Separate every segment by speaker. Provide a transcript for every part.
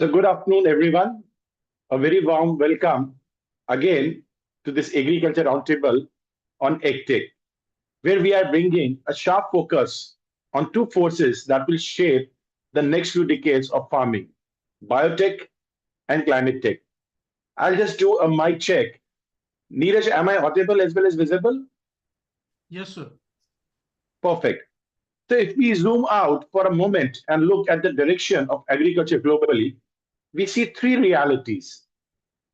Speaker 1: So good afternoon, everyone. A very warm welcome again to this Agriculture Roundtable on AgTech, where we are bringing a sharp focus on two forces that will shape the next few decades of farming, biotech and climate tech. I'll just do a mic check. Neeraj, am I audible as well as visible?
Speaker 2: Yes, sir.
Speaker 1: Perfect. So if we zoom out for a moment and look at the direction of agriculture globally, we see three realities.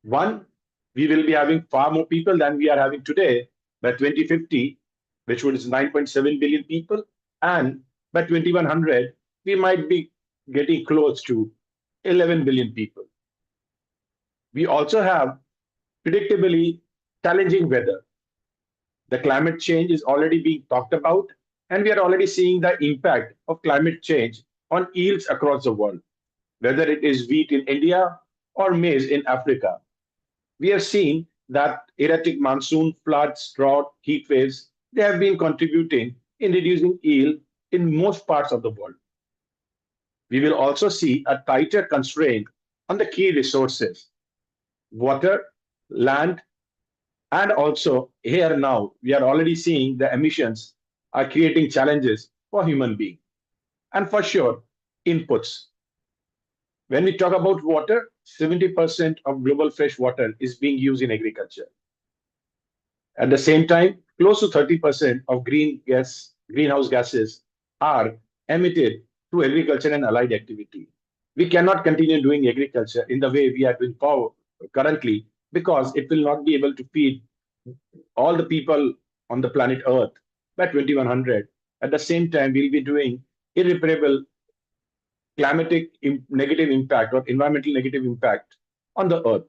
Speaker 1: One, we will be having far more people than we are having today by 2050, which would is 9.7 billion people. And by 2100, we might be getting close to 11 billion people. We also have predictably challenging weather. The climate change is already being talked about, and we are already seeing the impact of climate change on yields across the world, whether it is wheat in India or maize in Africa. We have seen that erratic monsoon, floods, drought, heat waves, they have been contributing in reducing yield in most parts of the world. We will also see a tighter constraint on the key resources, water, land, and also here now, we are already seeing the emissions are creating challenges for human beings. And for sure, inputs. When we talk about water, 70% of global fresh water is being used in agriculture. At the same time, close to 30% of greenhouse gases are emitted through agriculture and allied activity. We cannot continue doing agriculture in the way we are doing currently because it will not be able to feed all the people on the planet Earth by 2100. At the same time, we'll be doing irreparable climatic negative impact or environmental negative impact on the Earth.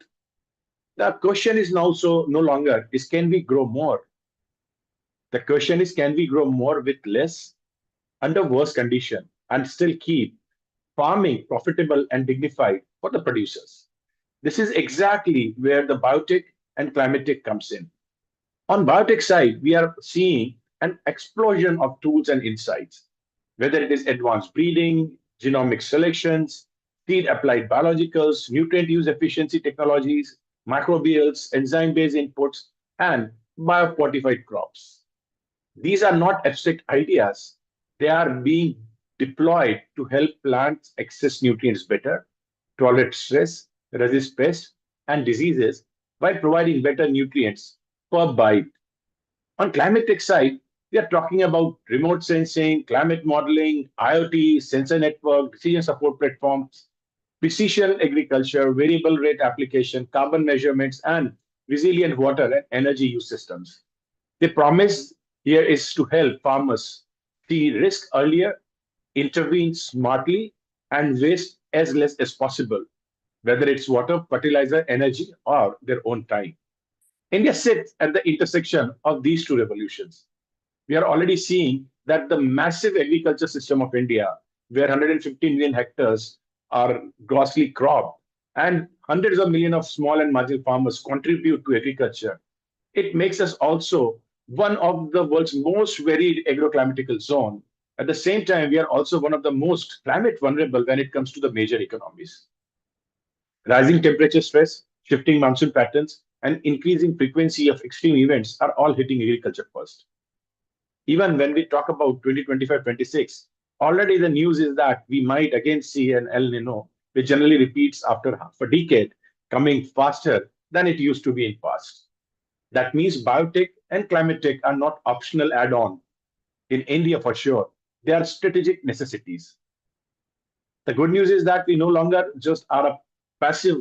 Speaker 1: The question is now so no longer is can we grow more? The question is can we grow more with less under worse condition and still keep farming profitable and dignified for the producers? This is exactly where the biotech and climate tech comes in. On biotech side, we are seeing an explosion of tools and insights, whether it is advanced breeding, genomic selections, seed-applied biologicals, nutrient use efficiency technologies, microbials, enzyme-based inputs, and biofortified crops. These are not abstract ideas. They are being deployed to help plants access nutrients better, tolerate stress, resist pests and diseases while providing better nutrients per bite. On climate tech side, we are talking about remote sensing, climate modeling, IoT, sensor network, decision support platforms, precision agriculture, variable rate application, carbon measurements, and resilient water and energy use systems. The promise here is to help farmers see risk earlier, intervene smartly, and waste as less as possible, whether it's water, fertilizer, energy, or their own time. India sits at the intersection of these two revolutions. We are already seeing that the massive agriculture system of India, where 150 million hectares are grossly cropped and hundreds of millions of small and marginal farmers contribute to agriculture, it makes us also one of the world's most varied agroclimatical zone. At the same time, we are also one of the most climate vulnerable when it comes to the major economies. Rising temperature stress, shifting monsoon patterns, and increasing frequency of extreme events are all hitting agriculture first. Even when we talk about 2025-26, already the news is that we might again see an El Nino, which generally repeats after half a decade, coming faster than it used to be in past. That means biotech and climate tech are not optional add-on. In India, for sure, they are strategic necessities. The good news is that we no longer just are a passive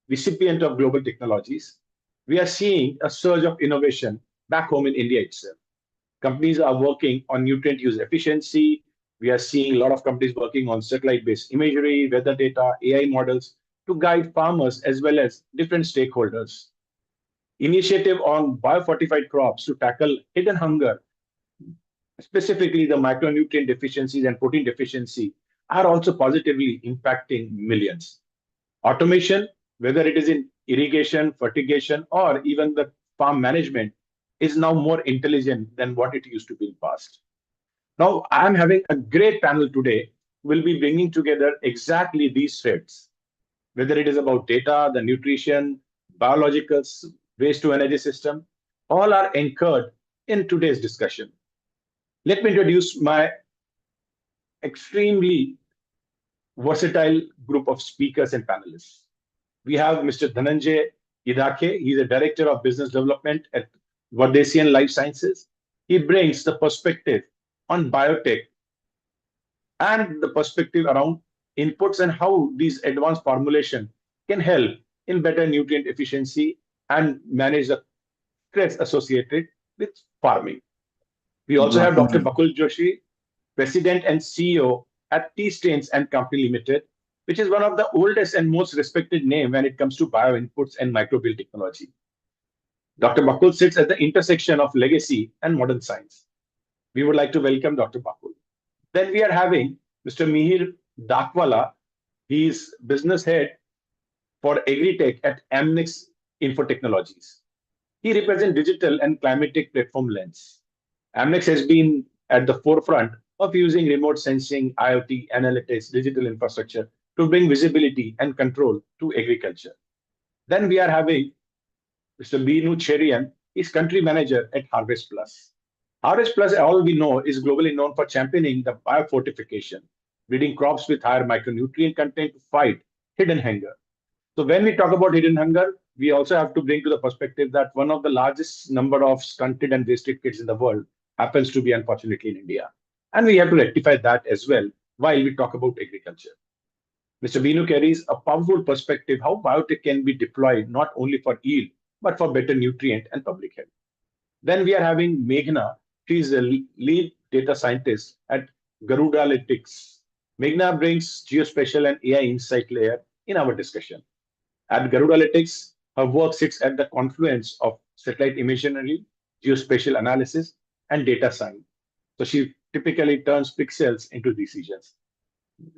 Speaker 1: recipient of global technologies. We are seeing a surge of innovation back home in India itself. Companies are working on nutrient use efficiency. We are seeing a lot of companies working on satellite-based imagery, weather data, AI models to guide farmers as well as different stakeholders. Initiative on biofortified crops to tackle hidden hunger, specifically the micronutrient deficiencies and protein deficiency, are also positively impacting millions. Automation, whether it is in irrigation, fertigation, or even the farm management, is now more intelligent than what it used to be in the past. Now, I'm having a great panel today. We'll be bringing together exactly these threads. whether it is about data, the nutrition, biologicals, waste to energy system, all are anchored in today's discussion. Let me introduce my extremely versatile group of speakers and panelists. We have Mr. Dhananjay Edakhe. He's a director of business development at Verdesian Life Sciences. He brings the perspective on biotech and the perspective around inputs and how these advanced formulation can help in better nutrient efficiency and manage the stress associated with farming. We also have Dr. Bakul Joshi, President and CEO at Tea Stains and Company Limited, which is one of the oldest and most respected name when it comes to bioinputs and microbial technology. Dr. Bakul sits at the intersection of legacy and modern science. We would like to welcome Dr. Bakul. Then we are having Mr. Mihir Dakwala. He is business head for AgriTech at Amnex Infotechnologies. He represents digital and climate tech platform Lens. Amnex has been at the forefront of using remote sensing, IoT, analytics, digital infrastructure to bring visibility and control to agriculture. Then we are having Mr. Binu Cherian, is country manager at HarvestPlus. HarvestPlus, all we know, is globally known for championing the biofortification, breeding crops with higher micronutrient content to fight hidden hunger. So when we talk about hidden hunger, we also have to bring to the perspective that one of the largest number of stunted and wasted kids in the world happens to be, unfortunately, in India. And we have to rectify that as well while we talk about agriculture. Mr. Binu carries a powerful perspective how biotech can be deployed not only for yield, but for better nutrient and public health. Then we are having Megha. She is a lead data scientist at GARUDALYTICS. Megha brings geospatial and AI insight layer in our discussion. At GARUDALYTICS, her work sits at the confluence of satellite imagery, geospatial analysis, and data science. So she typically turns pixels into decisions.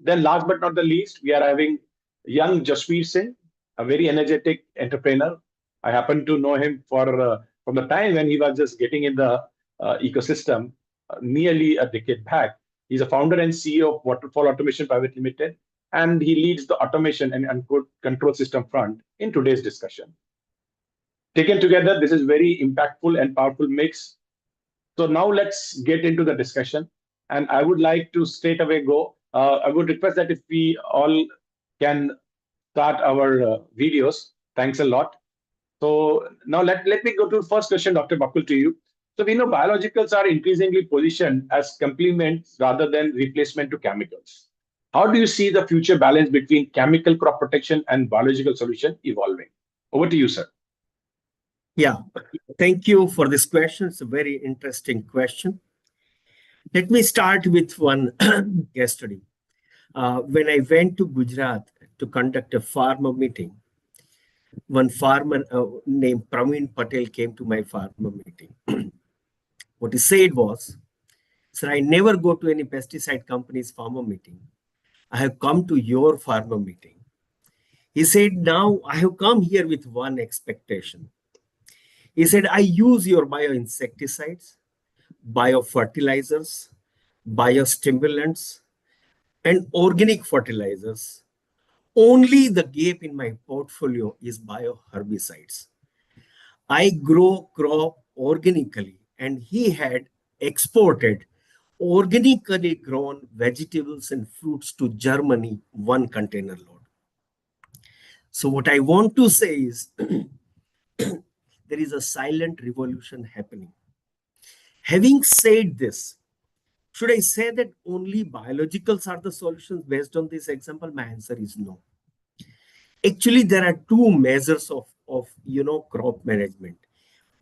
Speaker 1: Then last but not the least, we are having young Jasveer Singh, a very energetic entrepreneur. I happen to know him from the time when he was just getting in the ecosystem nearly a decade back. He's a founder and CEO of Waterfall Automation Private Limited, and he leads the automation and control system front in today's discussion. Taken together, this is very impactful and powerful mix. So now let's get into the discussion. And I would like to straight away go. I would request that if we all can start our videos. Thanks a lot. So now let me go to the first question, Dr. Bakul, to you. So we know biologicals are increasingly positioned as complements rather than replacement to chemicals. How do you see the future balance between chemical crop protection and biological solution evolving? Over to you, sir.
Speaker 3: Yeah, thank you for this question. It's a very interesting question. Let me start with one case study. When I went to Gujarat to conduct a farmer meeting, one farmer named Praveen Patel came to my farmer meeting. What he said was, sir, I never go to any pesticide company's farmer meeting. I have come to your farmer meeting. He said, now I have come here with one expectation. He said, I use your bioinsecticides, biofertilizers, biostimulants, and organic fertilizers. Only the gap in my portfolio is bioherbicides. I grow crop organically, and he had exported organically grown vegetables and fruits to Germany, 1 container load. So what I want to say is there is a silent revolution happening. Having said this, should I say that only biologicals are the solutions based on this example? My answer is no. Actually, there are two measures of crop management.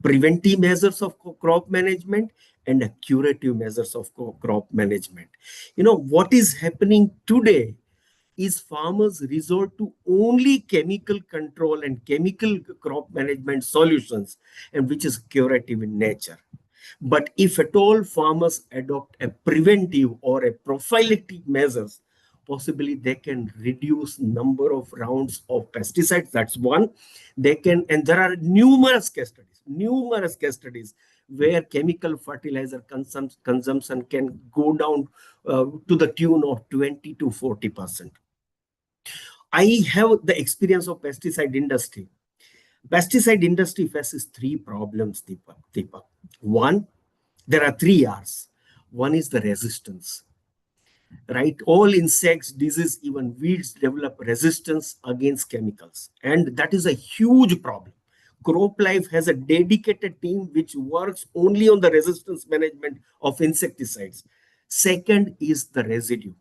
Speaker 3: Preventive measures of crop management and curative measures of crop management. What is happening today is farmers resort to only chemical control and chemical crop management solutions, and which is curative in nature. But if at all farmers adopt a preventive or a prophylactic measures, possibly they can reduce number of rounds of pesticides. That's one. They can, and there are numerous case studies where chemical fertilizer consumption can go down to the tune of 20 to 40%. I have the experience of pesticide industry. Pesticide industry faces three problems, Deepak. One, there are three R's. One is the resistance, right? All insects, disease, even weeds develop resistance against chemicals. And that is a huge problem. Crop Life has a dedicated team which works only on the resistance management of insecticides. Second is the residue.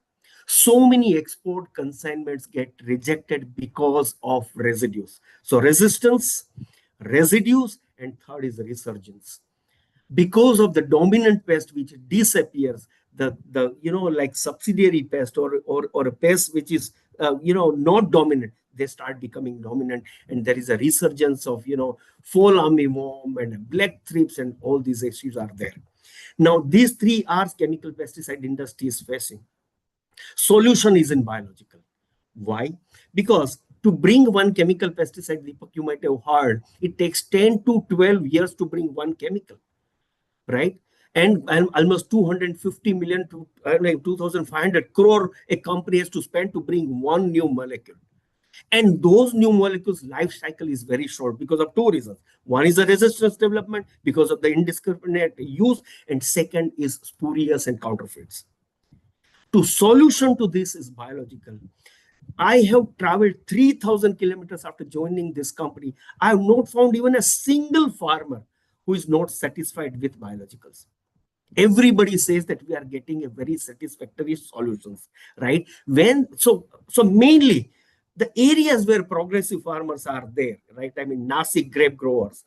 Speaker 3: So many export consignments get rejected because of residues. So resistance, residues, and third is resurgence. Because of the dominant pest which disappears, the like subsidiary pest or a pest which is not dominant, they start becoming dominant, and there is a resurgence of fall armyworm and black thrips, and all these issues are there. Now these three R's chemical pesticide industry is facing. Solution is in biological. Why? Because to bring one chemical pesticide, Deepak, you might have heard, it takes 10 to 12 years to bring one chemical, right? And almost 250 million to 2,500 crore a company has to spend to bring one new molecule. And those new molecules' life cycle is very short because of two reasons. One is the resistance development because of the indiscriminate use, and second is spurious and counterfeits. To solution to this is biological. I have traveled 3,000 kilometers after joining this company. I have not found even a single farmer who is not satisfied with biologicals. Everybody says that we are getting a very satisfactory solutions, right? So mainly the areas where progressive farmers are there, right? I mean, Nasik grape growers,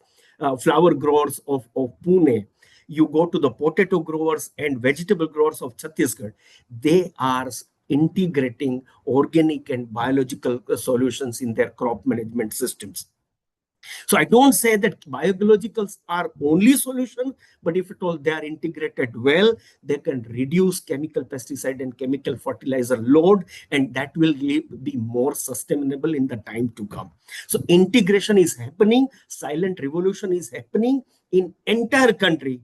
Speaker 3: flower growers of Pune, you go to the potato growers and vegetable growers of Chhattisgarh, they are integrating organic and biological solutions in their crop management systems. So I don't say that biologicals are only solution, but if at all they are integrated well, they can reduce chemical pesticide and chemical fertilizer load, and that will be more sustainable in the time to come. So integration is happening, silent revolution is happening in entire country.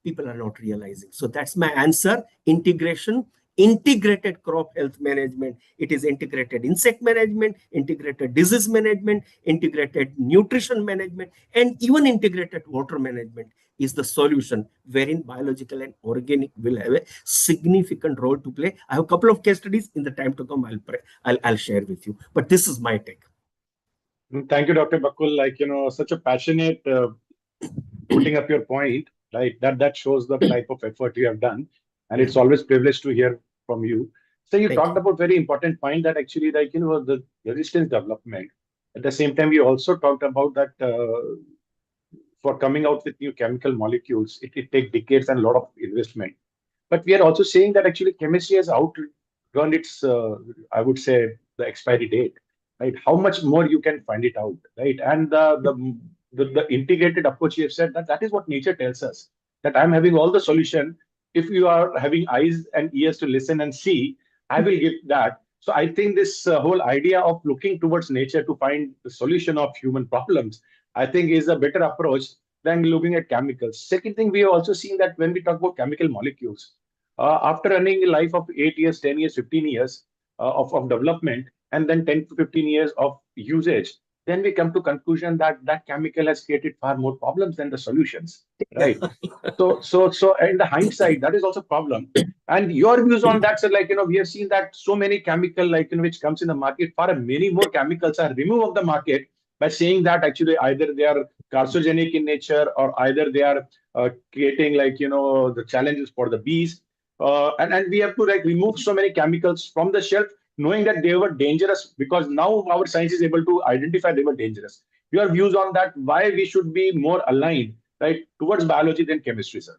Speaker 3: People are not realizing. So that's my answer. Integration, integrated crop health management. It is integrated insect management, integrated disease management, integrated nutrition management, and even integrated water management is the solution, wherein biological and organic will have a significant role to play. I have a couple of case studies. In the time to come, I'll share with you. But this is my take.
Speaker 1: Thank you, Dr. Bakul. Such a passionate putting up your point, right? That shows the type of effort you have done, and it's always privileged to hear from you. So you talked about very important point that actually, the resistance development. At the same time, we also talked about that for coming out with new chemical molecules, it takes decades and a lot of investment. But we are also saying that actually chemistry has outrun its, I would say, the expiry date, right? How much more you can find it out, right? And the integrated approach you have said, that is what nature tells us, that I'm having all the solution. If you are having eyes and ears to listen and see, I will give that. So I think this whole idea of looking towards nature to find the solution of human problems, I think is a better approach than looking at chemicals. Second thing, we have also seen that when we talk about chemical molecules, after running a life of 8 years, 10 years, 15 years of development, and then 10 to 15 years of usage, then we come to conclusion that that chemical has created far more problems than the solutions, right? So in the hindsight, that is also a problem. And your views on that, sir, we have seen that so many chemical, which comes in the market, far many more chemicals are removed of the market by saying that actually either they are carcinogenic in nature or either they are creating the challenges for the bees. And we have to remove so many chemicals from the shelf, knowing that they were dangerous, because now our science is able to identify they were dangerous. Your views on that, why we should be more aligned, right, towards biology than chemistry, sir?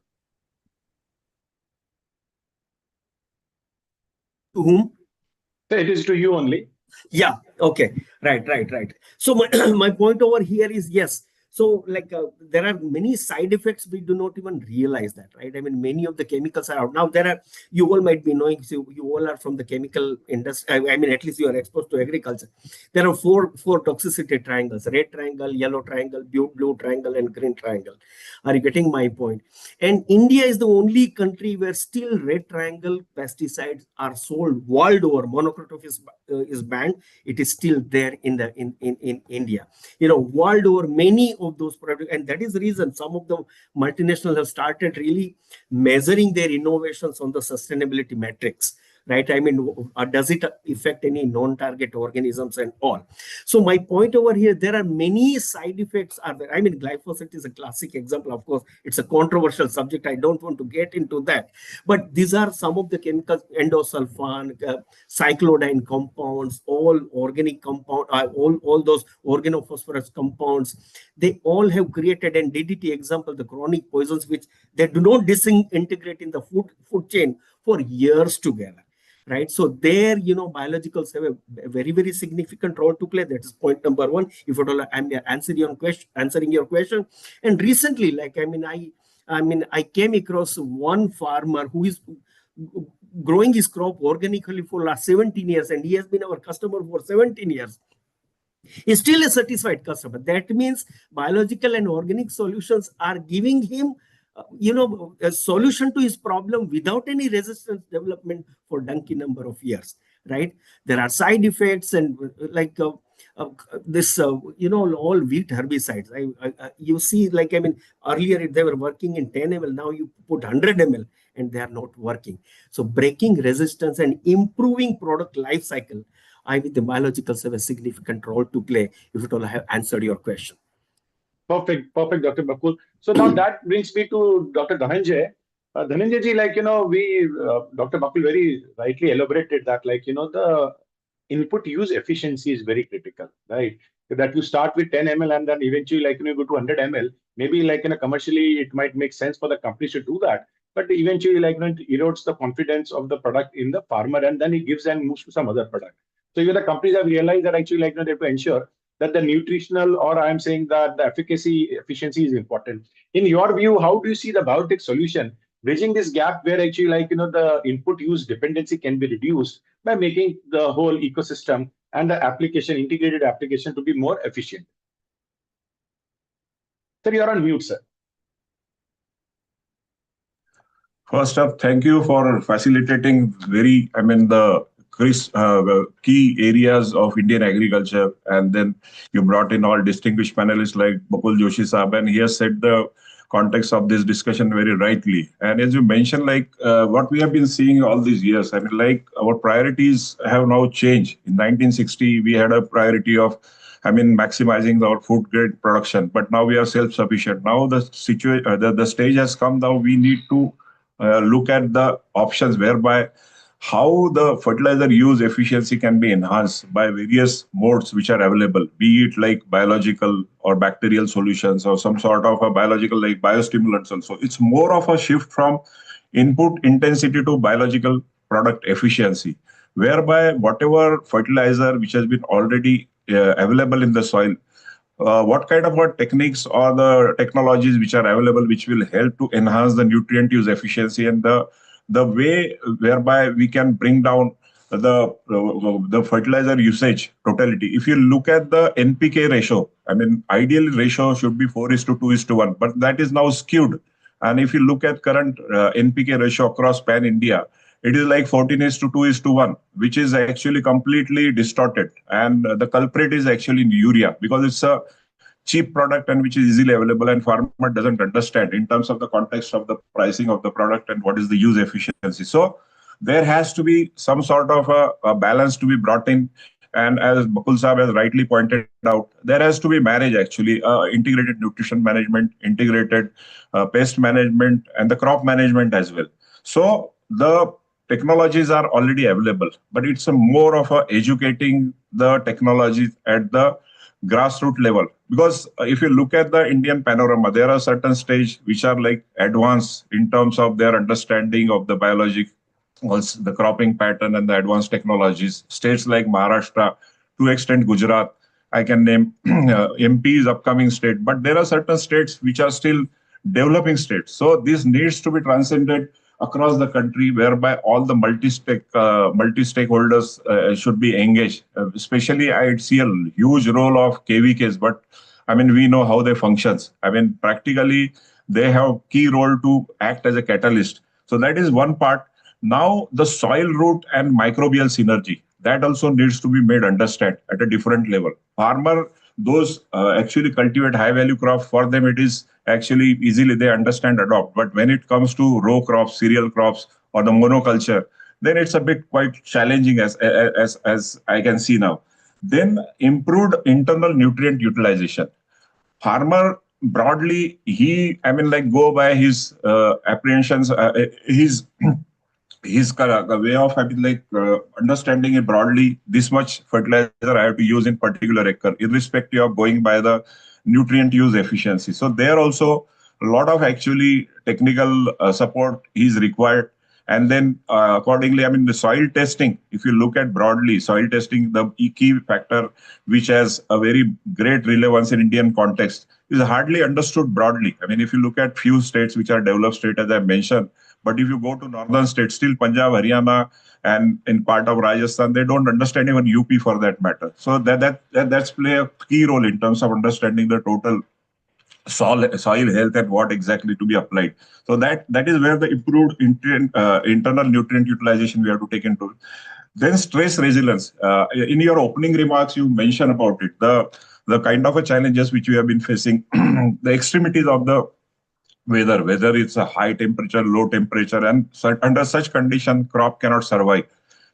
Speaker 3: To whom?
Speaker 1: So it is to you only.
Speaker 3: Yeah. Okay. Right. So my, my point over here is, yes. So like there are many side effects we do not even realize that, right? I mean, many of the chemicals are out. Now there are, you all might be knowing, so you all are from the chemical industry. I mean, at least you are exposed to agriculture. There are four toxicity triangles: red triangle, yellow triangle, blue triangle, and green triangle. Are you getting my point? And India is the only country where still red triangle pesticides are sold world over. Monocrotophos is banned. It is still there in India. You know, world over, many of those products, and that is the reason some of the multinationals have started really measuring their innovations on the sustainability metrics, right? I mean, does it affect any non-target organisms and all? So my point over here, there are many side effects are there. I mean, glyphosate is a classic example. Of course, it's a controversial subject. I don't want to get into that, but these are some of the chemicals: endosulfan, cyclodine compounds, all organic compound, all those organophosphorus compounds. They all have created, and DDT example, the chronic poisons, which they do not disintegrate in the food chain for years together. Right, so there, you know, biologicals have a very, very significant role to play. That is point number one. If at all I'm answering your question. And recently, like I came across one farmer who is growing his crop organically for last 17 years, and he has been our customer for 17 years. He's still a satisfied customer. That means biological and organic solutions are giving him a solution to his problem without any resistance development for donkey number of years, right? There are side effects, and like all wheat herbicides. You see, like, I mean, earlier they were working in 10 ml, now you put 100 ml and they are not working. So breaking resistance and improving product life cycle, I think the biologicals have a significant role to play, if at all I have answered your question.
Speaker 1: Perfect, Dr. Bakul. So now that brings me to Dr. Dhananjay. Dhananjay ji, like, Dr. Bakul very rightly elaborated that, like, the input use efficiency is very critical, right? That you start with 10 ml and then eventually, like, you go to 100 ml. Maybe, like, commercially, it might make sense for the companies to do that. But eventually, like, it erodes the confidence of the product in the farmer, and then it gives and moves to some other product. So even the companies have realized that actually, like, they have to ensure that the nutritional, or I'm saying that the efficiency is important. In your view, how do you see the biotech solution bridging this gap where actually, like, the input use dependency can be reduced by making the whole ecosystem and the integrated application to be more efficient? Sir, you're on mute, sir.
Speaker 4: First up, thank you for facilitating the key areas of Indian agriculture, and then you brought in all distinguished panelists like Bakul, Joshi Saab, and he has set the context of this discussion very rightly. And as you mentioned, like what we have been seeing all these years, I mean, like our priorities have now changed. In 1960, we had a priority of maximizing our food grade production, but now we are self-sufficient. Now the stage has come. Now we need to look at the options whereby how the fertilizer use efficiency can be enhanced by various modes which are available, be it like biological or bacterial solutions or some sort of a biological like biostimulants also. It's more of a shift from input intensity to biological product efficiency, whereby whatever fertilizer which has been already available in the soil, what kind of techniques or the technologies which are available which will help to enhance the nutrient use efficiency and the way whereby we can bring down the fertilizer usage totality. If you look at the NPK ratio, I mean, ideal ratio should be 4:2:1, but that is now skewed. And if you look at current NPK ratio across pan India, it is like 14:2:1, which is actually completely distorted. And the culprit is actually in urea, because it's a cheap product and which is easily available, and farmer doesn't understand in terms of the context of the pricing of the product and what is the use efficiency. So there has to be some sort of a balance to be brought in. And as Bakul Saab has rightly pointed out, there has to be marriage actually, integrated nutrition management, integrated pest management, and the crop management as well. So the technologies are already available, but it's a more of educating the technologies at the grassroots level. Because if you look at the Indian panorama, there are certain stages which are like advanced in terms of their understanding of the biology, also the cropping pattern and the advanced technologies. States like Maharashtra, to extent Gujarat, I can name MP's upcoming state, but there are certain states which are still developing states. So this needs to be transcended across the country, whereby all the multi-stakeholders should be engaged. Especially, I see a huge role of KVKs, but I mean, we know how they functions. I mean, practically, they have key role to act as a catalyst. So that is one part. Now, the soil root and microbial synergy, that also needs to be made understand at a different level. Farmer, those actually cultivate high value crop, for them it is actually easily they understand, adopt. But when it comes to row crops, cereal crops, or the monoculture, then it's a bit quite challenging as I can see now. Then improved internal nutrient utilization. Farmer broadly, he, I mean, like go by his apprehensions, his way of, I mean, like understanding it broadly, this much fertilizer I have to use in particular acre, irrespective of going by the nutrient use efficiency. So there also a lot of actually technical support is required. And then accordingly, I mean, the soil testing, if you look at broadly, soil testing, the key factor which has a very great relevance in Indian context is hardly understood broadly. I mean, if you look at few states which are developed states, as I mentioned, but if you go to northern states, still Punjab, Haryana, and in part of Rajasthan, they don't understand even UP for that matter. So that's play a key role in terms of understanding the total soil health and what exactly to be applied. So that is where the improved internal nutrient utilization we have to take into. Then stress resilience. In your opening remarks, you mentioned about it, the kind of a challenges which we have been facing, the extremities of the weather, whether it's a high temperature, low temperature, and under such condition, crop cannot survive.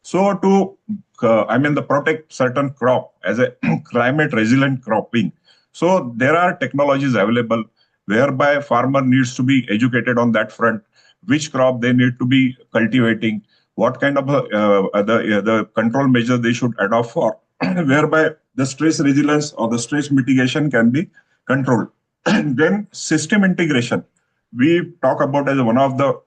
Speaker 4: So to, the protect certain crop as a climate resilient cropping. So there are technologies available whereby farmer needs to be educated on that front, which crop they need to be cultivating, what kind of the control measure they should adopt for, whereby the stress resilience or the stress mitigation can be controlled. And then system integration. We talk about as one of the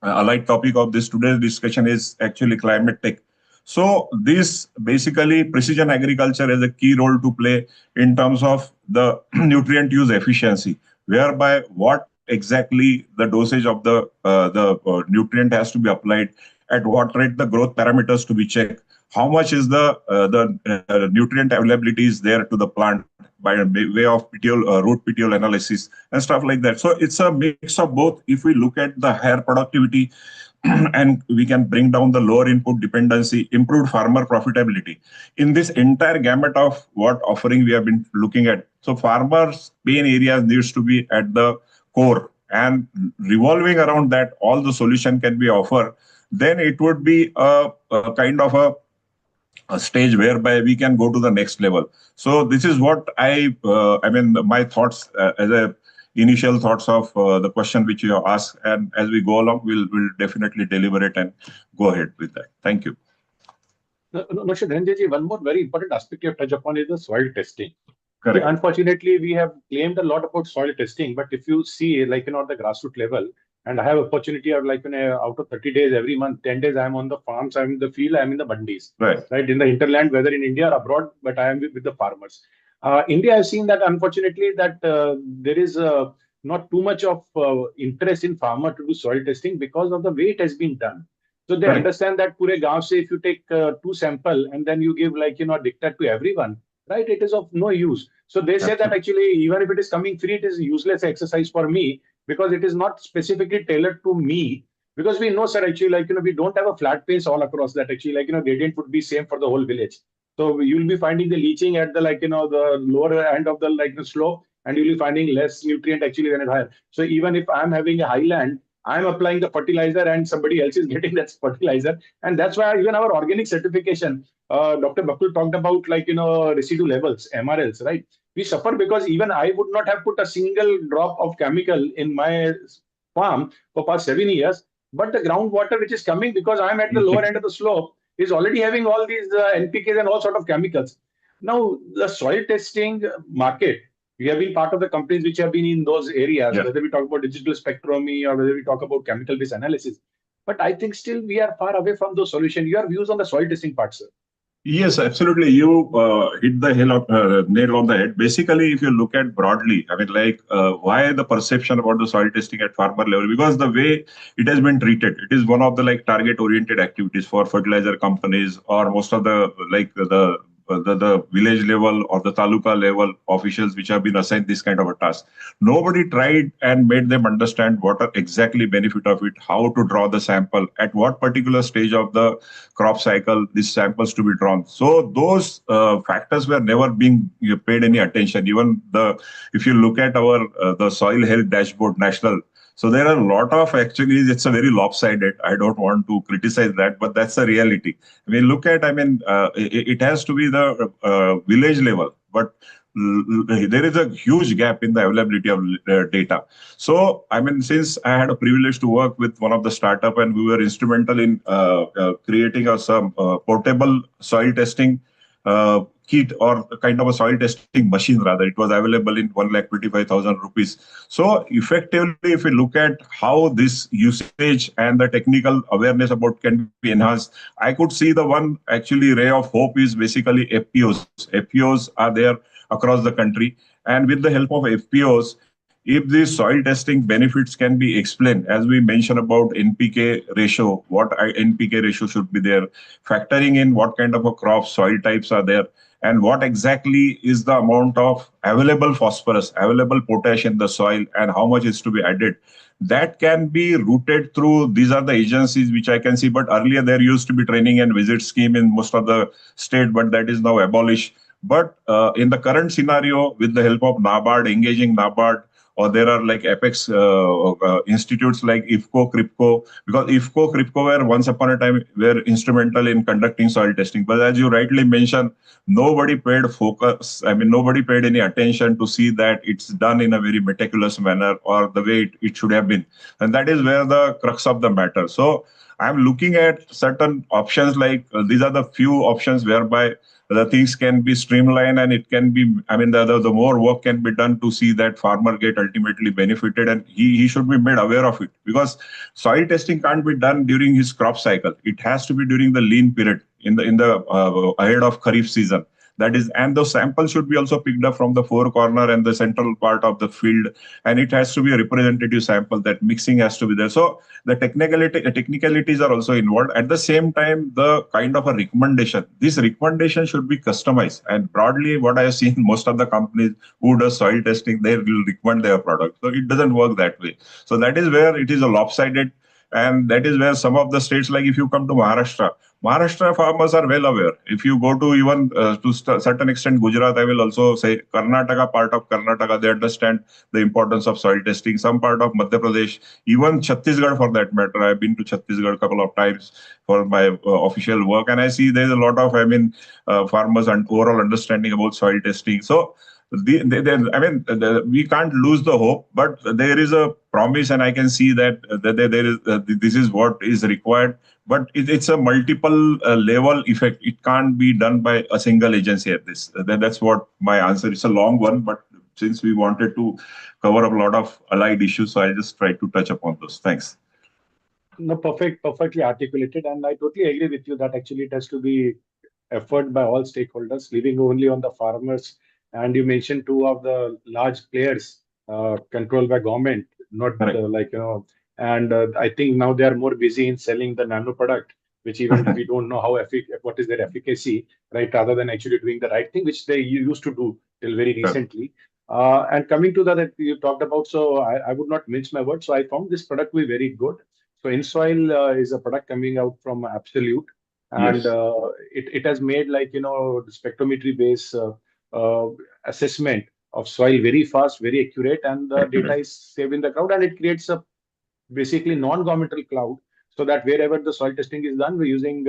Speaker 4: allied topic of this today's discussion is actually climate tech. So this basically precision agriculture has a key role to play in terms of the nutrient use efficiency, whereby what exactly the dosage of the nutrient has to be applied, at what rate the growth parameters to be checked, how much is the nutrient availability is there to the plant by way of root petiole analysis and stuff like that. So it's a mix of both. If we look at the higher productivity and we can bring down the lower input dependency, improved farmer profitability. In this entire gamut of what offering we have been looking at, so farmers' main areas needs to be at the core, and revolving around that, all the solution can be offered. Then it would be a kind of a stage whereby we can go to the next level. So this is what my thoughts as a initial thoughts of the question which you have asked, and as we go along, we'll definitely deliberate and go ahead with that. Thank you.
Speaker 1: No, sure, Dhananjay, one more very important aspect you have touched upon is the soil testing.
Speaker 4: Correct.
Speaker 1: Unfortunately, we have claimed a lot about soil testing, but if you see, at the grassroots level, and I have opportunity of out of 30 days every month, 10 days I'm on the farms, I'm in the field, I'm in the bandis, right, in the hinterland, whether in India or abroad, but I am with the farmers. India has seen that unfortunately that there is not too much of interest in farmer to do soil testing because of the way it has been done. So they understand that pure gaon se, if you take 2 sample and then you give dictate to everyone, right, it is of no use. So they say that actually even if it is coming free, it is useless exercise for me because it is not specifically tailored to me. Because we know, sir, actually we don't have a flat pace all across that. Actually gradient would be same for the whole village. So you'll be finding the leaching at the the lower end of the slope, and you'll be finding less nutrient actually than it higher. So even if I'm having a highland, I'm applying the fertilizer and somebody else is getting that fertilizer. And that's why even our organic certification, Dr. Bakul talked about residue levels, MRLs, right? We suffer because even I would not have put a single drop of chemical in my farm for past 7 years. But the groundwater which is coming because I'm at the lower end of the slope is already having all these NPKs and all sort of chemicals. Now, the soil testing market, we have been part of the companies which have been in those areas, whether we talk about digital spectrometry or whether we talk about chemical-based analysis. But I think still we are far away from those solutions. Your views on the soil testing part, sir?
Speaker 4: Yes, absolutely. You hit the nail on the head. Basically, if you look at broadly, I mean, like, why the perception about the soil testing at farmer level? Because the way it has been treated, it is one of the like target-oriented activities for fertilizer companies or most of the like the village level or the taluka level officials which have been assigned this kind of a task. Nobody tried and made them understand what are exactly benefit of it, how to draw the sample, at what particular stage of the crop cycle these samples to be drawn. So those factors were never being paid any attention. Even if you look at our the soil health dashboard national, so there are a lot of, actually it's a very lopsided. I don't want to criticize that, but that's the reality. I mean, look at, I mean, it has to be the village level, but there is a huge gap in the availability of data. So, I mean, since I had a privilege to work with one of the startup and we were instrumental in creating some portable soil testing kit or kind of a soil testing machine rather. It was available in 1,25,000 rupees. So effectively, if we look at how this usage and the technical awareness about can be enhanced, I could see the one actually ray of hope is basically FPOs. FPOs are there across the country. And with the help of FPOs, if these soil testing benefits can be explained, as we mentioned about NPK ratio, what NPK ratio should be there, factoring in what kind of a crop soil types are there, and what exactly is the amount of available phosphorus, available potash in the soil, and how much is to be added. That can be routed through, these are the agencies which I can see, but earlier there used to be training and visit scheme in most of the state, but that is now abolished. But in the current scenario, with the help of NABARD, engaging NABARD, or there are like apex institutes like IFCO, CRIPCO, because IFCO, CRIPCO were once upon a time were instrumental in conducting soil testing. But as you rightly mentioned, nobody paid focus. I mean, nobody paid any attention to see that it's done in a very meticulous manner or the way it should have been. And that is where the crux of the matter. So I'm looking at certain options like these are the few options whereby the things can be streamlined and it can be, I mean, the more work can be done to see that farmer get ultimately benefited, and he should be made aware of it, because soil testing can't be done during his crop cycle. It has to be during the lean period in the ahead of Kharif season. That is, and those samples should be also picked up from the four corner and the central part of the field, and it has to be a representative sample. That mixing has to be there. So the technicalities are also involved. At the same time, the kind of a recommendation, this recommendation should be customized. And broadly, what I have seen, most of the companies who does soil testing, they will recommend their product. So it doesn't work that way. So that is where it is a lopsided. And that is where some of the states, like if you come to Maharashtra farmers are well aware. If you go to even to certain extent Gujarat, I will also say Karnataka, part of Karnataka, they understand the importance of soil testing. Some part of Madhya Pradesh, even Chhattisgarh for that matter. I've been to Chhattisgarh a couple of times for my official work, and I see there's a lot of, I mean, farmers and overall understanding about soil testing. So we can't lose the hope, but there is a promise, and I can see that there is this is what is required. But it's a multiple level effect. It can't be done by a single agency at this. That's what my answer. It's a long one, but since we wanted to cover a lot of allied issues, so I just tried to touch upon those. Thanks.
Speaker 1: No, perfectly articulated, and I totally agree with you that actually it has to be effort by all stakeholders, leaving only on the farmers. And you mentioned two of the large players controlled by government, not and I think now they are more busy in selling the nano product, which even we don't know what is their efficacy, right? Rather than actually doing the right thing, which they used to do till very recently. And coming to that you talked about, so I would not mince my words. So I found this product to be very good. So InSoil is a product coming out from Absolute, and
Speaker 4: Yes.
Speaker 1: it has made the spectrometry based assessment of soil very fast, very accurate, and the data is saved in the cloud, and it creates a basically non-governmental cloud, so that wherever the soil testing is done, we're using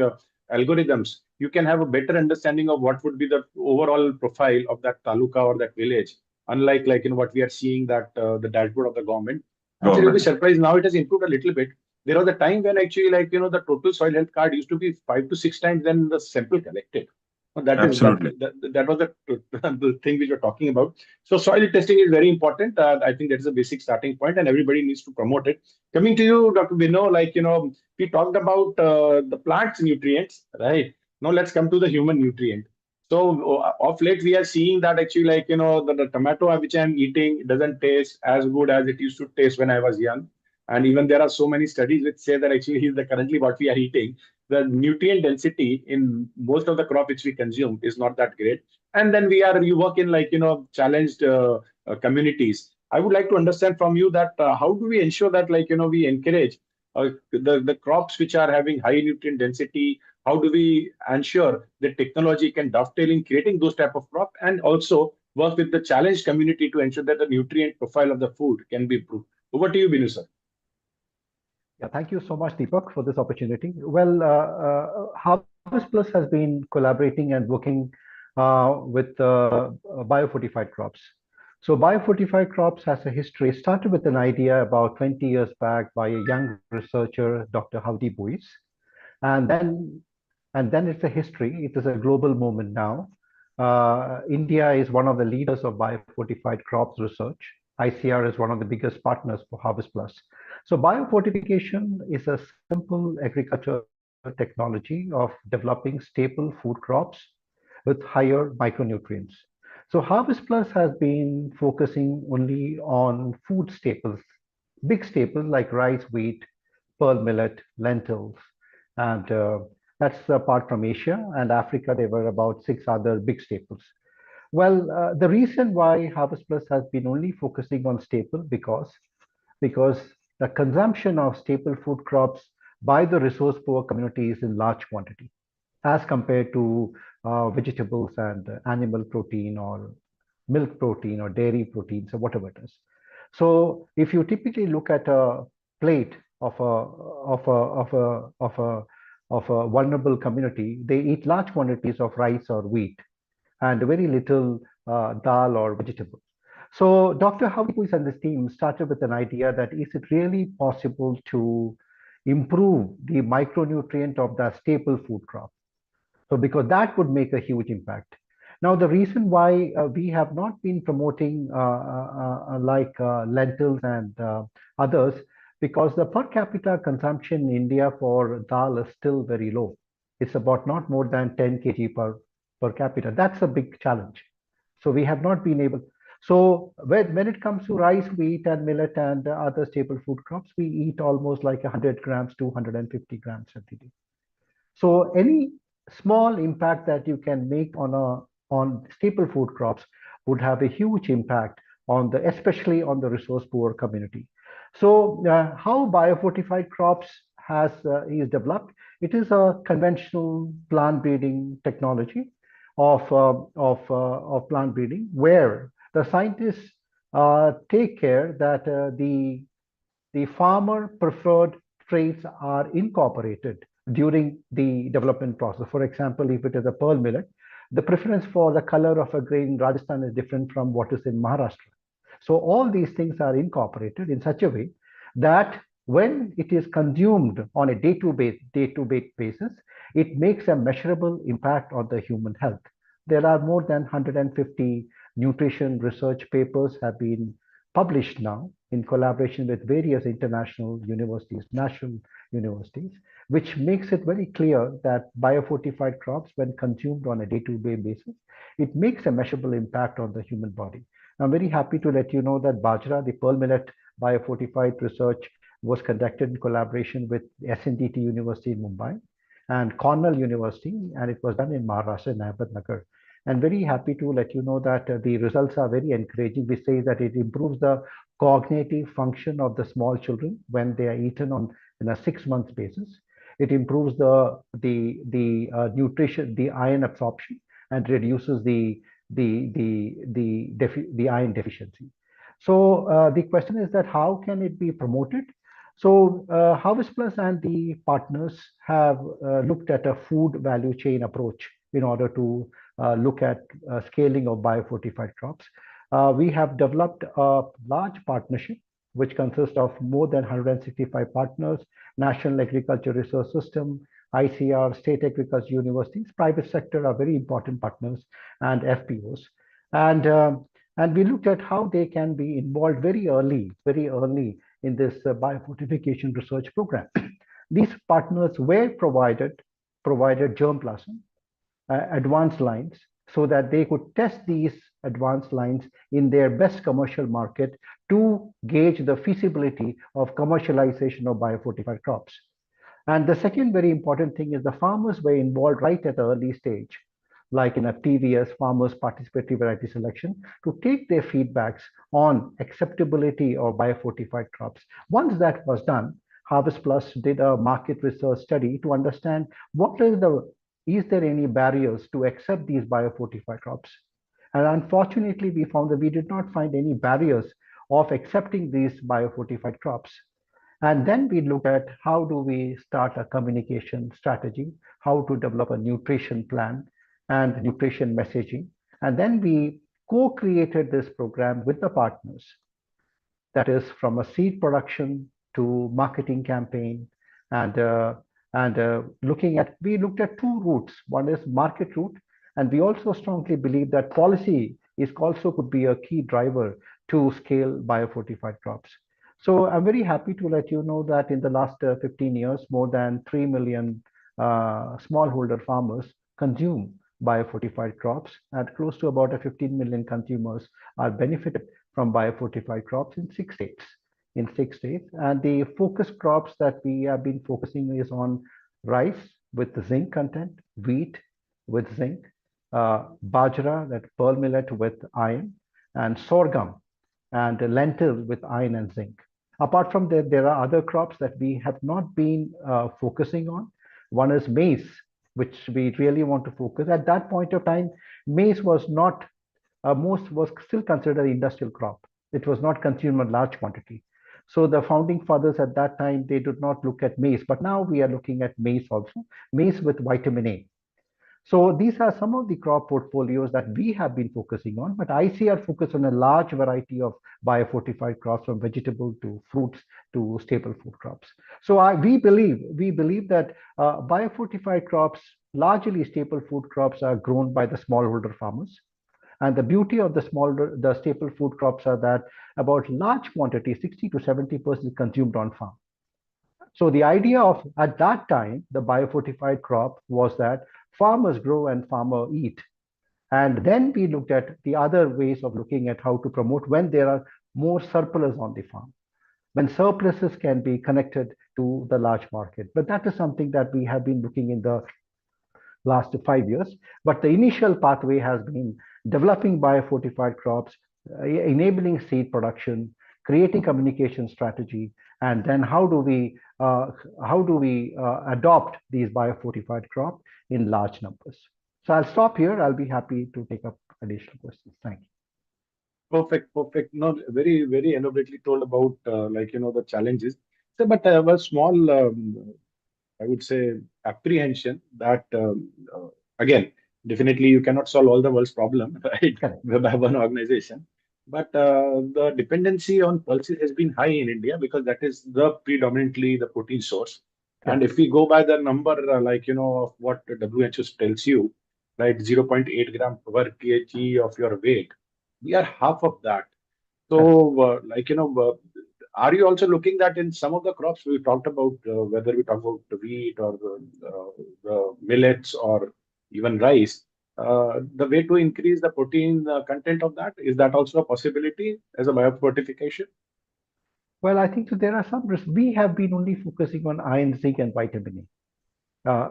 Speaker 1: algorithms. You can have a better understanding of what would be the overall profile of that taluka or that village, unlike what we are seeing that the dashboard of the government. Actually, you'll be surprised, now it has improved a little bit. There was a time when actually the total soil health card used to be 5 to 6 times than the sample collected.
Speaker 4: Absolutely.
Speaker 1: That was the thing which we're talking about. So soil testing is very important. I think that is a basic starting point, and everybody needs to promote it. Coming to you, Dr. Binu, we talked about the plant's nutrients, right? Now let's come to the human nutrient. So of late we are seeing that actually, like the tomato which I'm eating doesn't taste as good as it used to taste when I was young. And even there are so many studies which say that actually the currently what we are eating, the nutrient density in most of the crop which we consume is not that great. And then you work in like challenged communities. I would like to understand from you that how do we ensure that like we encourage the crops which are having high nutrient density. How do we ensure that technology can dovetail in creating those type of crop, and also work with the challenged community to ensure that the nutrient profile of the food can be improved? Over to you, Binu sir.
Speaker 5: Yeah, thank you so much, Deepak, for this opportunity. Well, Harvest Plus has been collaborating and working with biofortified crops. So biofortified crops has a history. It started with an idea about 20 years back by a young researcher, Dr. Howdy Boyce. And then it's a history. It is a global movement now. India is one of the leaders of biofortified crops research. ICR is one of the biggest partners for Harvest Plus. So biofortification is a simple agriculture technology of developing staple food crops with higher micronutrients. So Harvest Plus has been focusing only on food staples, big staples like rice, wheat, pearl millet, lentils, and that's apart from Asia and Africa. There were about 6 other big staples. Well, the reason why Harvest Plus has been only focusing on staple because the consumption of staple food crops by the resource poor community is in large quantity as compared to vegetables and animal protein or milk protein or dairy proteins or whatever it is. So if you typically look at a plate of a vulnerable community, they eat large quantities of rice or wheat and very little dal or vegetable. So Dr. Howdy Boyce and his team started with an idea that is it really possible to improve the micronutrient of the staple food crop? So because that would make a huge impact. Now, the reason why we have not been promoting lentils and others, because the per capita consumption in India for dal is still very low. It's about not more than 10 kg per capita. That's a big challenge. So we have not been able. So when it comes to rice, wheat, and millet and other staple food crops, we eat almost like 100 grams to 150 grams every day. So any small impact that you can make on staple food crops would have a huge impact on especially on the resource poor community. So how biofortified crops is developed? It is a conventional plant breeding technology of plant breeding where the scientists take care that the farmer preferred traits are incorporated during the development process. For example, if it is a pearl millet, the preference for the color of a grain in Rajasthan is different from what is in Maharashtra. So all these things are incorporated in such a way that when it is consumed on a day-to-day basis, it makes a measurable impact on the human health. There are more than 150 nutrition research papers have been published now in collaboration with various international universities, national universities, which makes it very clear that biofortified crops, when consumed on a day-to-day basis, it makes a measurable impact on the human body. I'm very happy to let you know that Bajra, the pearl millet biofortified research, was conducted in collaboration with SNDT University in Mumbai and Cornell University, and it was done in Maharashtra, in Ahmednagar. And very happy to let you know that the results are very encouraging. We say that it improves the cognitive function of the small children when they are eaten on a 6-month basis. It improves the nutrition, the iron absorption, and reduces the iron deficiency. So the question is that how can it be promoted? So Harvest Plus and the partners have looked at a food value chain approach in order to look at scaling of biofortified crops. We have developed a large partnership which consists of more than 165 partners, National Agriculture Research System, ICR, state agriculture universities, private sector are very important partners, and FPOs. And we looked at how they can be involved very early in this biofortification research program. These partners were provided germplasm advanced lines so that they could test these advanced lines in their best commercial market to gauge the feasibility of commercialization of biofortified crops. And the second very important thing is the farmers were involved right at the early stage, like in a TVS, Farmers Participatory Variety Selection, to take their feedbacks on acceptability of biofortified crops. Once that was done, HarvestPlus did a market research study to understand is there any barriers to accept these biofortified crops. And unfortunately, we found that we did not find any barriers of accepting these biofortified crops. And then we looked at how do we start a communication strategy, how to develop a nutrition plan and nutrition messaging. And then we co-created this program with the partners. That is from a seed production to marketing campaign. And we looked at two routes. One is market route. And we also strongly believe that policy is also could be a key driver to scale biofortified crops. So I'm very happy to let you know that in the last 15 years, more than 3 million smallholder farmers consume biofortified crops, and close to about 15 million consumers are benefited from biofortified crops in 6 states. And the focus crops that we have been focusing is on rice with zinc content, wheat with zinc, bajra, that pearl millet with iron, and sorghum and lentil with iron and zinc. Apart from that, there are other crops that we have not been focusing on. One is maize, which we really want to focus. At that point of time, maize was not, was still considered an industrial crop. It was not consumed in large quantity. So the founding fathers at that time, they did not look at maize, but now we are looking at maize also, maize with vitamin A. So these are some of the crop portfolios that we have been focusing on, but ICR focus on a large variety of biofortified crops, from vegetable to fruits to staple food crops. So we believe that biofortified crops, largely staple food crops, are grown by the smallholder farmers. And the beauty of the staple food crops are that about large quantity, 60 to 70% consumed on farm. So the idea of, at that time, the biofortified crop was that farmers grow and farmers eat. And then we looked at the other ways of looking at how to promote when there are more surplus on the farm, when surpluses can be connected to the large market. But that is something that we have been looking in the last 5 years. But the initial pathway has been developing biofortified crops, enabling seed production, creating communication strategy, and then how do we adopt these biofortified crops in large numbers. So I'll stop here. I'll be happy to take up additional questions. Thank you.
Speaker 1: Perfect. No, very, very elaborately told about the challenges. So, but I have a small, I would say, apprehension that again, definitely you cannot solve all the world's problem, right? By one organization. But the dependency on pulses has been high in India because that is predominantly the protein source. And if we go by the number, of what the WHO tells you, right, 0.8 gram per kg of your weight, we are half of that. So, are you also looking that in some of the crops we talked about, whether we talk about the wheat or the millets or even rice, the way to increase the protein content of that, is that also a possibility as a biofortification?
Speaker 5: Well, I think so there are some risks. We have been only focusing on iron, zinc, and vitamin A.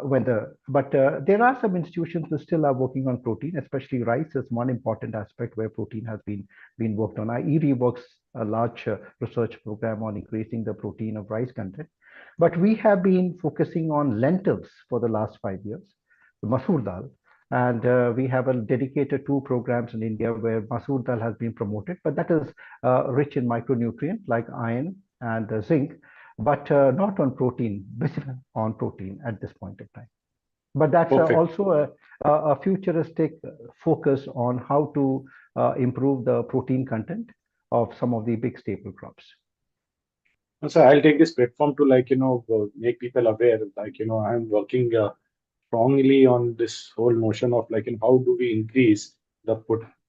Speaker 5: But there are some institutions who still are working on protein, especially rice is one important aspect where protein has been worked on. IERI works a large research program on increasing the protein of rice content. But we have been focusing on lentils for the last 5 years, the masoor dal. And we have a dedicated 2 programs in India where masoor dal has been promoted, but that is rich in micronutrients like iron and zinc, but not on protein, basically on protein at this point of time. But that's also a futuristic focus on how to improve the protein content of some of the big staple crops.
Speaker 1: So I'll take this platform to make people aware, I'm working strongly on this whole notion of how do we increase the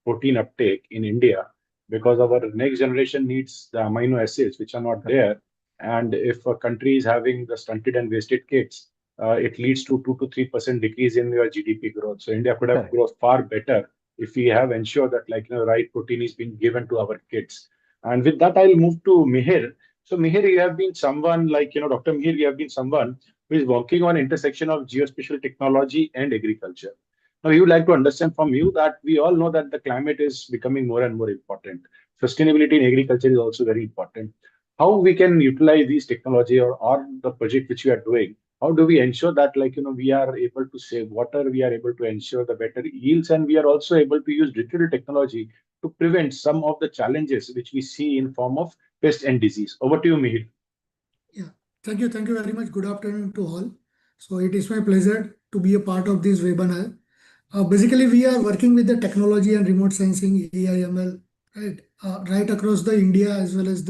Speaker 1: protein uptake in India, because our next generation needs the amino acids which are not there. And if a country is having the stunted and wasted kids, it leads to 2 to 3% decrease in your GDP growth. So India could have
Speaker 5: Correct.
Speaker 1: grown far better if we have ensured that right protein is being given to our kids. And with that, I'll move to Mihir. So Mihir, you have been someone Dr. Mihir, you have been someone who is working on intersection of geospatial technology and agriculture. Now, we would like to understand from you that we all know that the climate is becoming more and more important. Sustainability in agriculture is also very important. How we can utilize these technology or the project which we are doing? How do we ensure that we are able to save water, we are able to ensure the better yields, and we are also able to use digital technology to prevent some of the challenges which we see in form of pest and disease? Over to you, Mihir.
Speaker 6: Yeah, thank you very much. Good afternoon to all. So it is my pleasure to be a part of this webinar. Basically, we are working with the technology and remote sensing, AI, ML, right across the India as well as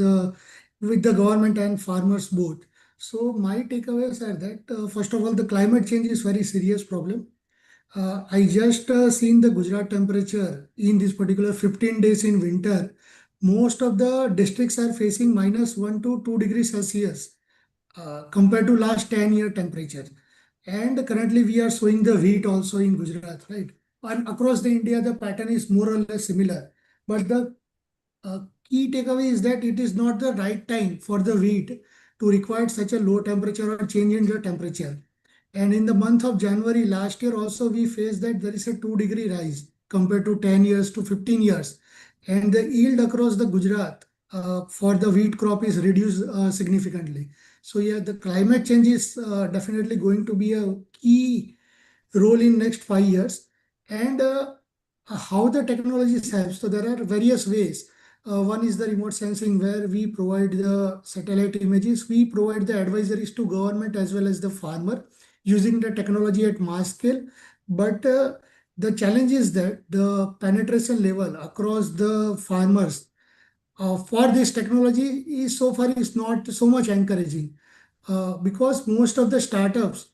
Speaker 6: with the government and farmers both. So my takeaways are that first of all, the climate change is very serious problem. I just seen the Gujarat temperature in this particular 15 days in winter. Most of the districts are facing -1 to 2 degrees Celsius compared to last 10-year temperature. And currently we are showing the wheat also in Gujarat, right? And across the India, the pattern is more or less similar. But the key takeaway is that it is not the right time for the wheat to require such a low temperature or change in the temperature. And in the month of January last year also, we faced that there is a 2-degree rise compared to 10 years to 15 years. And the yield across the Gujarat for the wheat crop is reduced significantly. So yeah, the climate change is definitely going to be a key role in next 5 years. And how the technologies help. So there are various ways. One is the remote sensing where we provide the satellite images. We provide the advisories to government as well as the farmer using the technology at mass scale. But the challenge is that the penetration level across the farmers for this technology is so far is not so much encouraging because most of the startups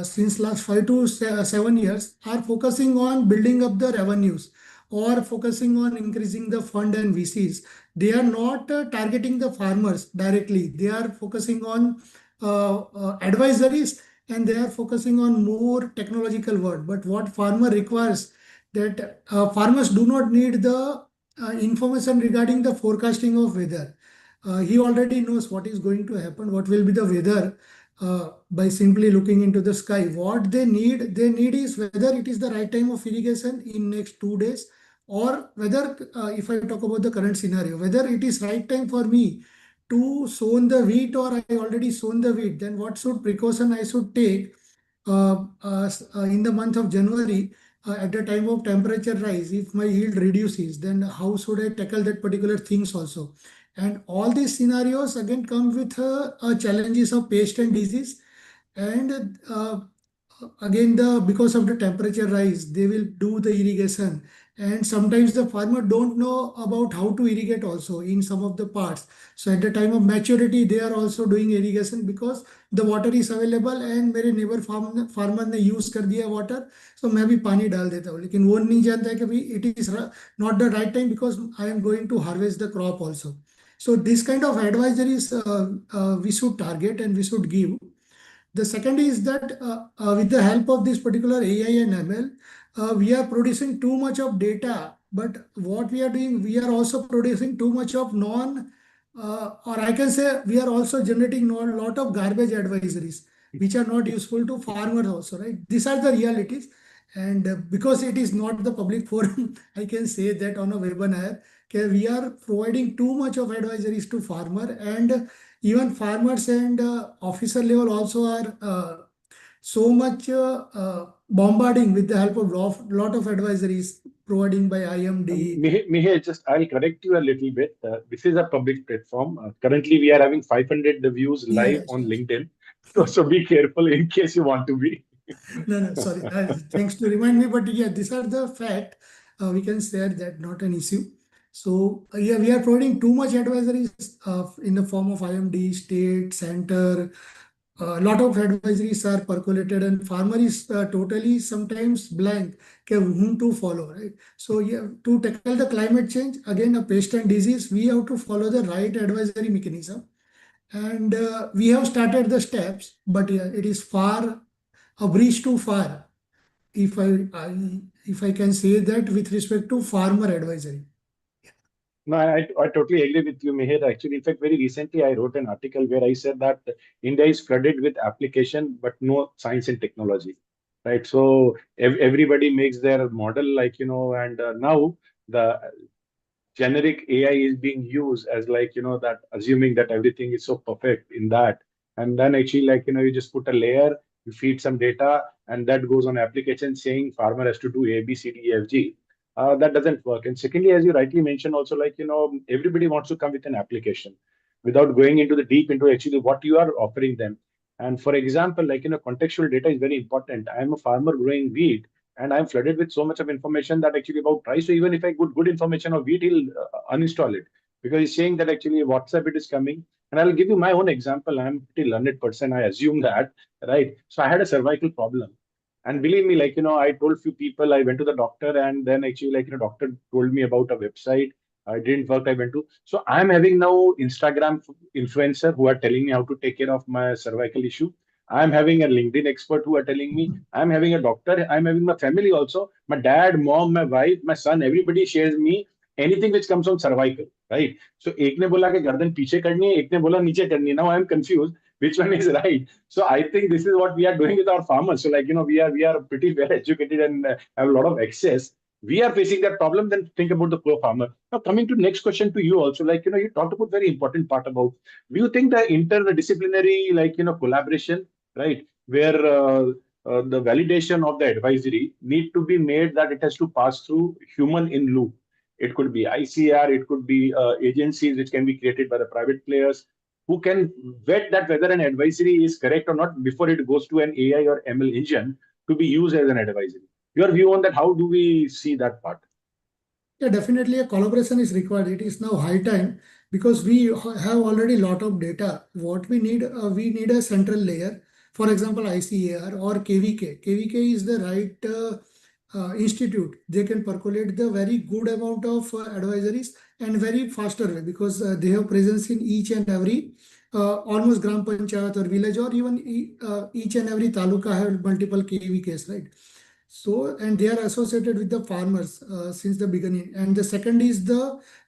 Speaker 6: since last 5 to 7 years are focusing on building up the revenues or focusing on increasing the fund and VCs. They are not targeting the farmers directly. They are focusing on advisories and they are focusing on more technological work. But what farmer requires that farmers do not need the information regarding the forecasting of weather. He already knows what is going to happen, what will be the weather by simply looking into the sky. What they need is whether it is the right time of irrigation in next 2 days or whether, if I talk about the current scenario, whether it is right time for me to sow the wheat or I already sown the wheat, then what should precaution I should take in the month of January at the time of temperature rise. If my yield reduces, then how should I tackle that particular things also? And all these scenarios again come with challenges of pest and disease. And again, because of the temperature rise, they will do the irrigation. And sometimes the farmer don't know about how to irrigate also in some of the parts. So at the time of maturity, they are also doing irrigation because the water is available and मेरे neighbor farmer ने use कर दिया water, so मैं भी पानी डाल देता हूँ. लेकिन वो नहीं जानता है कि भाई it is not the right time because I am going to harvest the crop also. So this kind of advisories we should target and we should give. The second is that with the help of this particular AI and ML, we are producing too much of data. But what we are doing, we are also producing too much of or I can say we are also generating a lot of garbage advisories, which are not useful to farmers also, right? These are the realities. And because it is not the public forum, I can say that on a webinar, okay, we are providing too much of advisories to farmer and even farmers and officer level also are so much bombarding with the help of lot of advisories providing by IMD.
Speaker 1: Mihir, just I'll correct you a little bit. This is a public platform. Currently, we are having 500 views live
Speaker 6: Yes,
Speaker 1: on
Speaker 6: yes.
Speaker 1: LinkedIn. So be careful in case you want to be.
Speaker 6: No, sorry. Thanks to remind me. But yeah, these are the fact. We can share that, not an issue. So yeah, we are providing too much advisories in the form of IMD, state, center. A lot of advisories are percolated and farmer is totally sometimes blank whom to follow, right? So yeah, to tackle the climate change, again, a pest and disease, we have to follow the right advisory mechanism. And we have started the steps, but yeah, it is far a bridge too far, if I can say that with respect to farmer advisory.
Speaker 1: No, I totally agree with you, Mihir. Actually, in fact, very recently I wrote an article where I said that India is flooded with application, but no science and technology, right? So everybody makes their model, like, and now the generic AI is being used as, like, that assuming that everything is so perfect in that. And then actually, like, you just put a layer, you feed some data, and that goes on application saying farmer has to do A, B, C, D, E, F, G. That doesn't work. And secondly, as you rightly mentioned, also, like, everybody wants to come with an application without going into the deep into actually what you are offering them. And for example, like, contextual data is very important. I'm a farmer growing wheat, and I'm flooded with so much of information that actually about price. So even if I get good information of wheat, he'll uninstall it because he's saying that actually WhatsApp it is coming. And I'll give you my own example. I'm a pretty learned person. I assume that, right? So I had a cervical problem. And believe me, like, I told few people, I went to the doctor, and then actually, like, doctor told me about a website. I didn't work. I went to. So I'm having now Instagram influencer who are telling me how to take care of my cervical issue. I'm having a LinkedIn expert who are telling me. I'm having a doctor. I'm having my family also. My dad, mom, my wife, my son, everybody shares me anything which comes from cervical, right? So एक ने बोला कि गर्दन पीछे करनी है, एक ने बोला नीचे करनी है. Now I'm confused. Which one is right? So I think this is what we are doing with our farmers. So, like, we are pretty well educated and have a lot of access. We are facing that problem. Then think about the poor farmer. Now coming to next question to you also, like, you talked about very important part about. Do you think the interdisciplinary, like, collaboration, right, where the validation of the advisory need to be made that it has to pass through human in loop. It could be ICR, it could be agencies which can be created by the private players who can vet that whether an advisory is correct or not before it goes to an AI or ML engine to be used as an advisory. Your view on that, how do we see that part?
Speaker 6: Yeah, definitely a collaboration is required. It is now high time because we have already a lot of data. What we need a central layer. For example, ICAR or KVK. KVK is the right institute. They can percolate the very good amount of advisories and very faster way because they have presence in each and every almost gram panchayat or village, or even each and every taluka have multiple KVKs, right? So, and they are associated with the farmers since the beginning. And the second is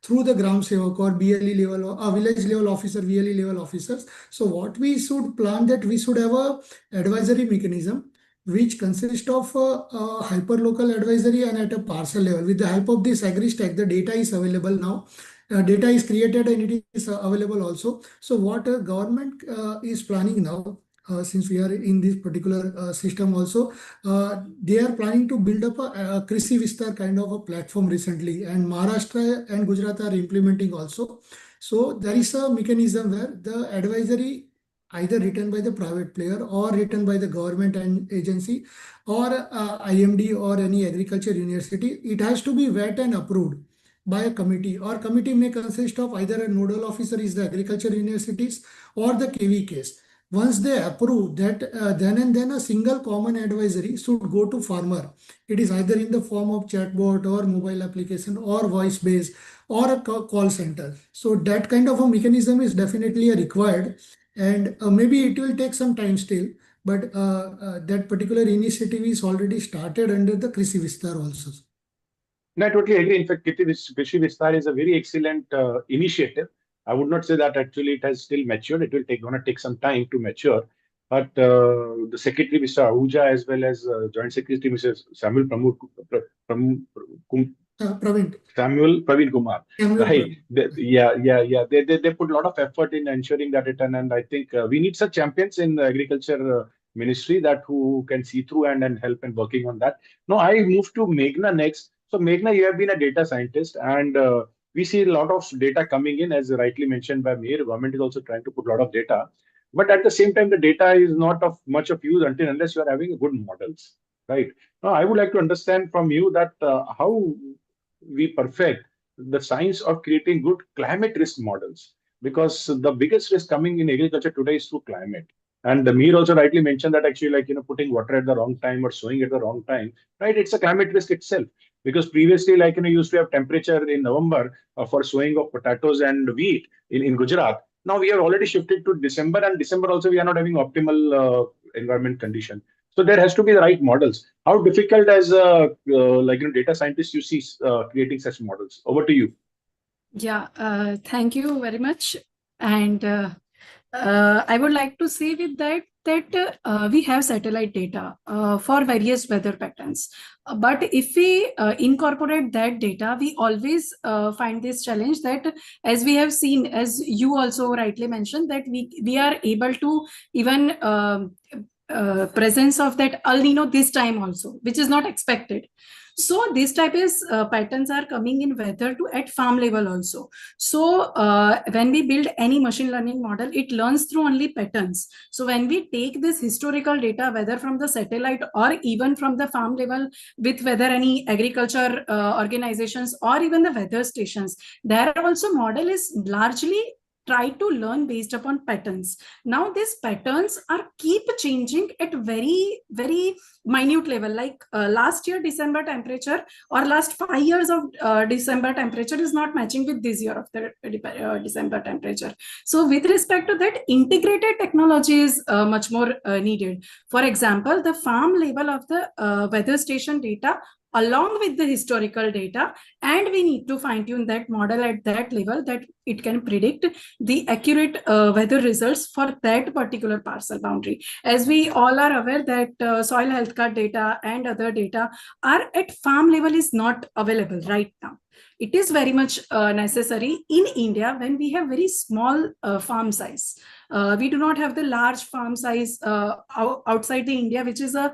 Speaker 6: through the gram sevak or BLE level, or village level officer, VLE level officers. So what we should plan that we should have a advisory mechanism which consists of a hyper-local advisory and at a parcel level. With the help of this agri-stack, the data is available now. Data is created and it is available also. So what government is planning now, since we are in this particular system also, they are planning to build up a Krishi Vistar kind of a platform recently, and Maharashtra and Gujarat are implementing also. So there is a mechanism where the advisory either written by the private player or written by the government and agency or IMD or any agriculture university, it has to be vet and approved by a committee, or committee may consist of either a nodal officer is the agriculture universities or the KVKs. Once they approve that, then and then a single common advisory should go to farmer. It is either in the form of chatbot or mobile application or voice based or a call center. So that kind of a mechanism is definitely required, and maybe it will take some time still. But that particular initiative is already started under the Krishi Vistar also.
Speaker 1: No, I totally agree. In fact, Krishi Vistar is a very excellent initiative. I would not say that actually it has still matured. It will gonna take some time to mature. But the Secretary, Mr. Ahuja, as well as Joint Secretary, Mr. Samuel Praveen Kumar, right? Yeah. They put a lot of effort in ensuring that it, and I think we need such champions in the agriculture ministry that who can see through and help in working on that. Now I move to Megha next. So Megha, you have been a data scientist, and we see a lot of data coming in, as rightly mentioned by Mihir. Government is also trying to put a lot of data, but at the same time, the data is not of much of use unless you are having good models, right? Now I would like to understand from you that how we perfect the science of creating good climate risk models, because the biggest risk coming in agriculture today is through climate. And the Mir also rightly mentioned that actually, like, putting water at the wrong time or sowing at the wrong time, right? It's a climate risk itself. Because previously, like, used to have temperature in November for sowing of potatoes and wheat in Gujarat. Now we have already shifted to December, and December also we are not having optimal environment condition. So there has to be the right models. How difficult as a data scientist you see creating such models? Over to you.
Speaker 7: Yeah, thank you very much. And I would like to say with that we have satellite data for various weather patterns. But if we incorporate that data, we always find this challenge that, as we have seen, as you also rightly mentioned, that we are able to even presence of that El Nino this time also, which is not expected. So these type of patterns are coming in weather to at farm level also. So when we build any machine learning model, it learns through only patterns. So when we take this historical data, whether from the satellite or even from the farm level, with whether any agriculture organizations or even the weather stations, there also model is largely try to learn based upon patterns. Now these patterns are keep changing at very, very minute level. Like last year December temperature or last 5 years of December temperature is not matching with this year of the December temperature. So with respect to that, integrated technology is much more needed. For example, the farm level of the weather station data along with the historical data, and we need to fine tune that model at that level that it can predict the accurate weather results for that particular parcel boundary. As we all are aware that soil health card data and other data are at farm level is not available right now. It is very much necessary in India when we have very small farm size. We do not have the large farm size outside the India, which is a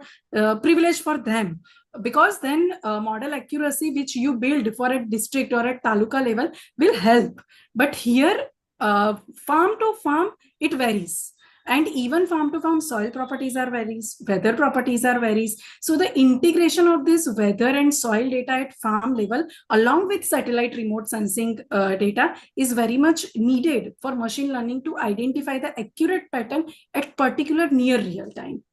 Speaker 7: privilege for them. Because then model accuracy which you build for a district or a taluka level will help. But here, farm to farm, it varies. And even farm to farm soil properties are varies, weather properties are varies. So the integration of this weather and soil data at farm level along with satellite remote sensing data is very much needed for machine learning to identify the accurate pattern at particular near real time.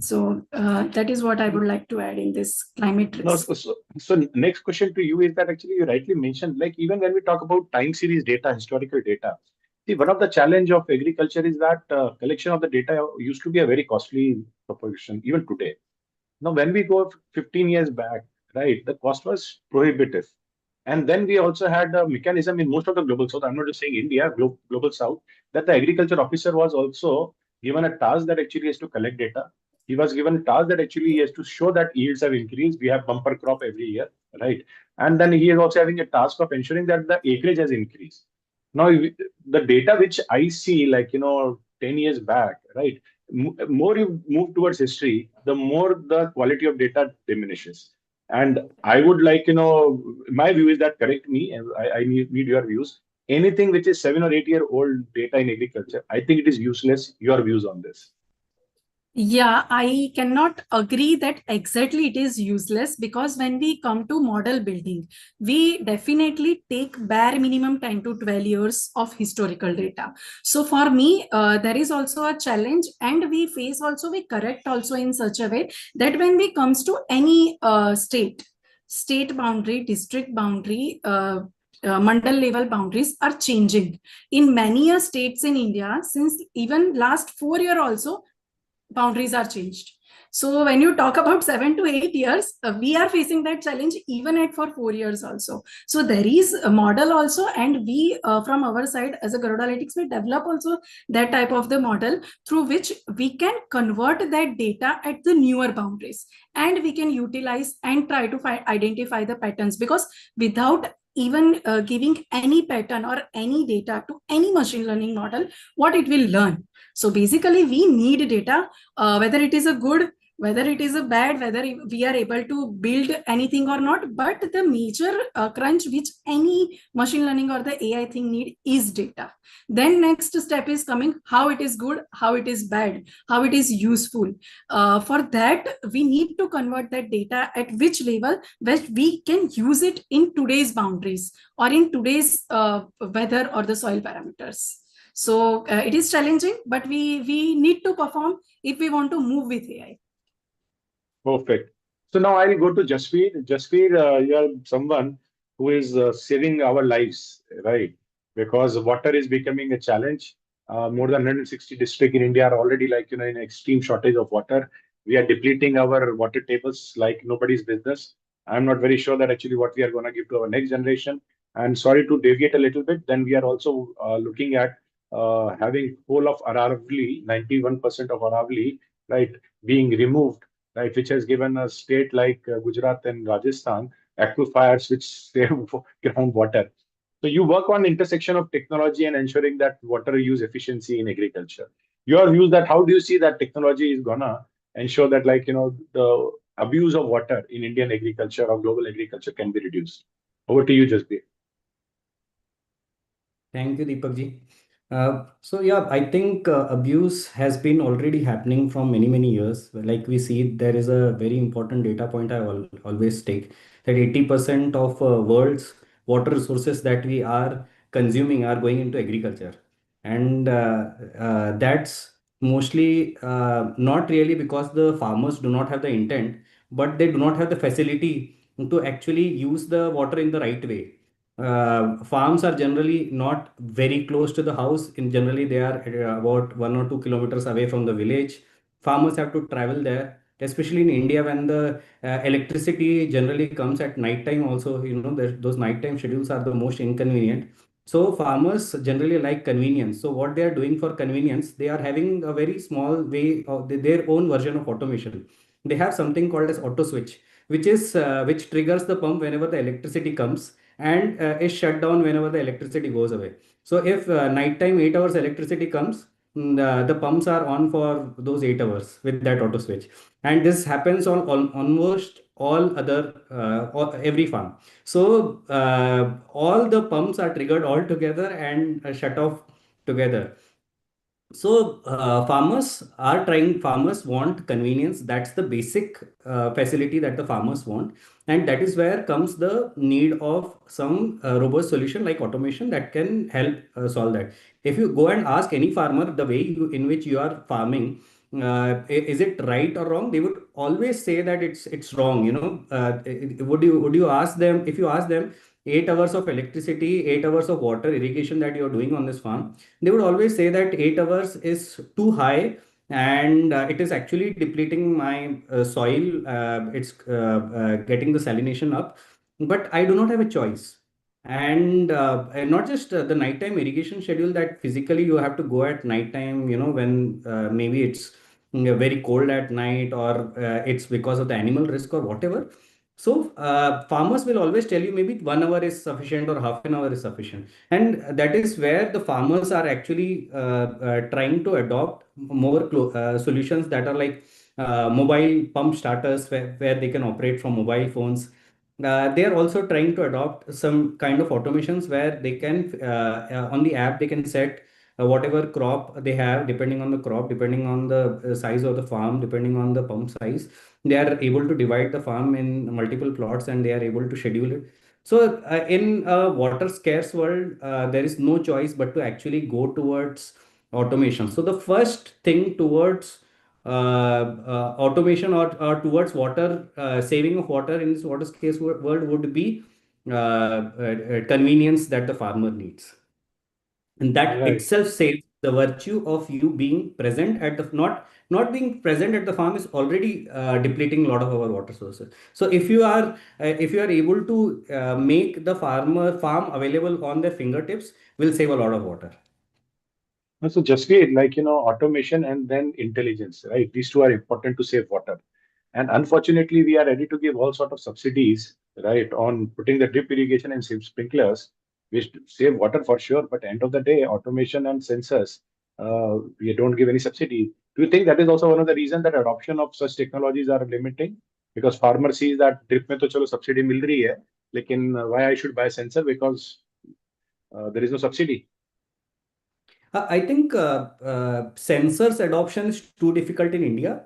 Speaker 7: So that is what I would like to add in this climate risk.
Speaker 1: No, so next question to you is that actually you rightly mentioned, like even when we talk about time series data, historical data, see, one of the challenge of agriculture is that collection of the data used to be a very costly proposition, even today. Now, when we go 15 years back, right, the cost was prohibitive. And then we also had a mechanism in most of the global south, I'm not just saying India, global south, that the agriculture officer was also given a task that actually has to collect data. He was given a task that actually he has to show that yields have increased. We have bumper crop every year, right? And then he is also having a task of ensuring that the acreage has increased. Now, the data which I see, like, 10 years back, right? More you move towards history, the more the quality of data diminishes. And I would like, my view is that, correct me, and I need your views. Anything which is 7 or 8 year old data in agriculture, I think it is useless. Your views on this?
Speaker 7: Yeah, I cannot agree that exactly it is useless, because when we come to model building, we definitely take bare minimum 10 to 12 years of historical data. So for me, there is also a challenge, and we face also, we correct also in such a way that when we comes to any state boundary, district boundary, mandal level boundaries are changing in many states in India. Since even last 4 years also, boundaries are changed. So when you talk about 7 to 8 years, we are facing that challenge even at for 4 years also. So there is a model also, and we from our side as a GARUDALYTICS, we develop also that type of the model through which we can convert that data at the newer boundaries, and we can utilize and try to identify the patterns, because without even giving any pattern or any data to any machine learning model, what it will learn. So basically we need data, whether it is a good, whether it is a bad, whether we are able to build anything or not. But the major crunch which any machine learning or the AI thing need is data. Then next step is coming, how it is good, how it is bad, how it is useful. For that, we need to convert that data at which level where we can use it in today's boundaries or in today's weather or the soil parameters. So it is challenging, but we need to perform if we want to move with AI.
Speaker 1: Perfect. So now I'll go to Jasveer. Jasveer, you are someone who is saving our lives, right? Because water is becoming a challenge. More than 160 districts in India are already in extreme shortage of water. We are depleting our water tables like nobody's business. I'm not very sure that actually what we are going to give to our next generation. And sorry to deviate a little bit, then we are also looking at having whole of Aravalli, 91% of Aravalli, right, being removed, right, which has given a state like Gujarat and Rajasthan aquifers which save groundwater. So you work on intersection of technology and ensuring that water use efficiency in agriculture. Your views that how do you see that technology is gonna ensure that the abuse of water in Indian agriculture or global agriculture can be reduced? Over to you, Jasveer.
Speaker 8: Thank you, Deepak ji. So yeah, I think abuse has been already happening from many years. Like we see, there is a very important data point I always take that 80% of world's water resources that we are consuming are going into agriculture, and that's mostly not really because the farmers do not have the intent, but they do not have the facility to actually use the water in the right way. Farms are generally not very close to the house. In generally, they are about 1 or 2 kilometers away from the village. Farmers have to travel there, especially in India when the electricity generally comes at night time. Also, those nighttime schedules are the most inconvenient. So farmers generally like convenience. So what they are doing for convenience, they are having a very small way of their own version of automation. They have something called as auto switch, which triggers the pump whenever the electricity comes and is shut down whenever the electricity goes away. So if nighttime 8 hours electricity comes, the pumps are on for those 8 hours with that auto switch, and this happens on almost all other every farm. So all the pumps are triggered all together and shut off together. So farmers want convenience. That's the basic facility that the farmers want. And that is where comes the need of some robust solution like automation that can help solve that. If you go and ask any farmer the way in which you are farming, is it right or wrong? They would always say that it's wrong. Would you ask them, if you ask them 8 hours of electricity, 8 hours of water irrigation that you're doing on this farm, they would always say that 8 hours is too high, and it is actually depleting my soil. It's getting the salination up, but I do not have a choice. And not just the nighttime irrigation schedule that physically you have to go at nighttime, when maybe it's very cold at night, or it's because of the animal risk or whatever. So farmers will always tell you maybe 1 hour is sufficient or half an hour is sufficient, and that is where the farmers are actually trying to adopt more solutions that are like mobile pump starters where they can operate from mobile phones. They are also trying to adopt some kind of automations where they can on the app they can set whatever crop they have, depending on the crop, depending on the size of the farm, depending on the pump size. They are able to divide the farm in multiple plots and they are able to schedule it. So in a water scarce world, there is no choice but to actually go towards automation. So the first thing towards automation or towards water saving of water in this water scarce world would be convenience that the farmer needs, and that
Speaker 1: Right.
Speaker 8: itself says the virtue of you being present at the not being present at the farm is already depleting a lot of our water sources. So if you are able to make the farm available on their fingertips, will save a lot of water.
Speaker 1: So Jasveer, automation and then intelligence, right? These two are important to save water. And unfortunately, we are ready to give all sort of subsidies, right, on putting the drip irrigation and sprinklers, which save water for sure. But end of the day, automation and sensors, we don't give any subsidy. Do you think that is also one of the reasons that adoption of such technologies are limiting? Because farmer sees that drip में तो चलो subsidy मिल रही है, लेकिन why I should buy sensor because there is no subsidy.
Speaker 8: I think sensors adoption is too difficult in India,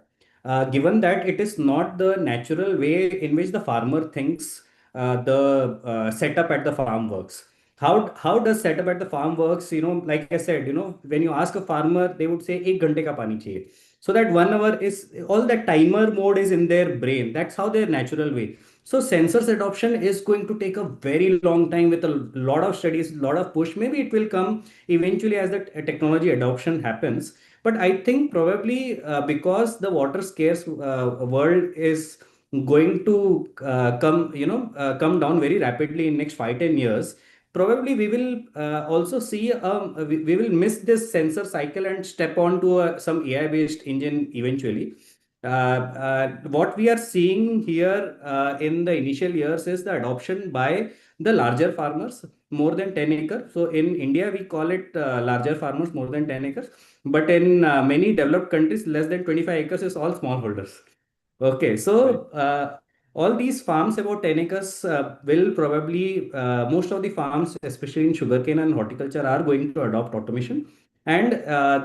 Speaker 8: given that it is not the natural way in which the farmer thinks the setup at the farm works. How does setup at the farm works? Like I said, when you ask a farmer, they would say 1 घंटे का पानी चाहिए. so that 1 hour is all that timer mode is in their brain. That's how their natural way. So sensors adoption is going to take a very long time with a lot of studies, a lot of push. Maybe it will come eventually as the technology adoption happens. But I think probably because the water scarce world is going to come down very rapidly in next 5-10 years, probably we will also see we will miss this sensor cycle and step on to some AI based engine eventually. What we are seeing here in the initial years is the adoption by the larger farmers more than 10 acres. So in India, we call it larger farmers more than 10 acres. But in many developed countries, less than 25 acres is all smallholders. Okay, so all these farms about 10 acres will probably, most of the farms, especially in sugarcane and horticulture, are going to adopt automation. And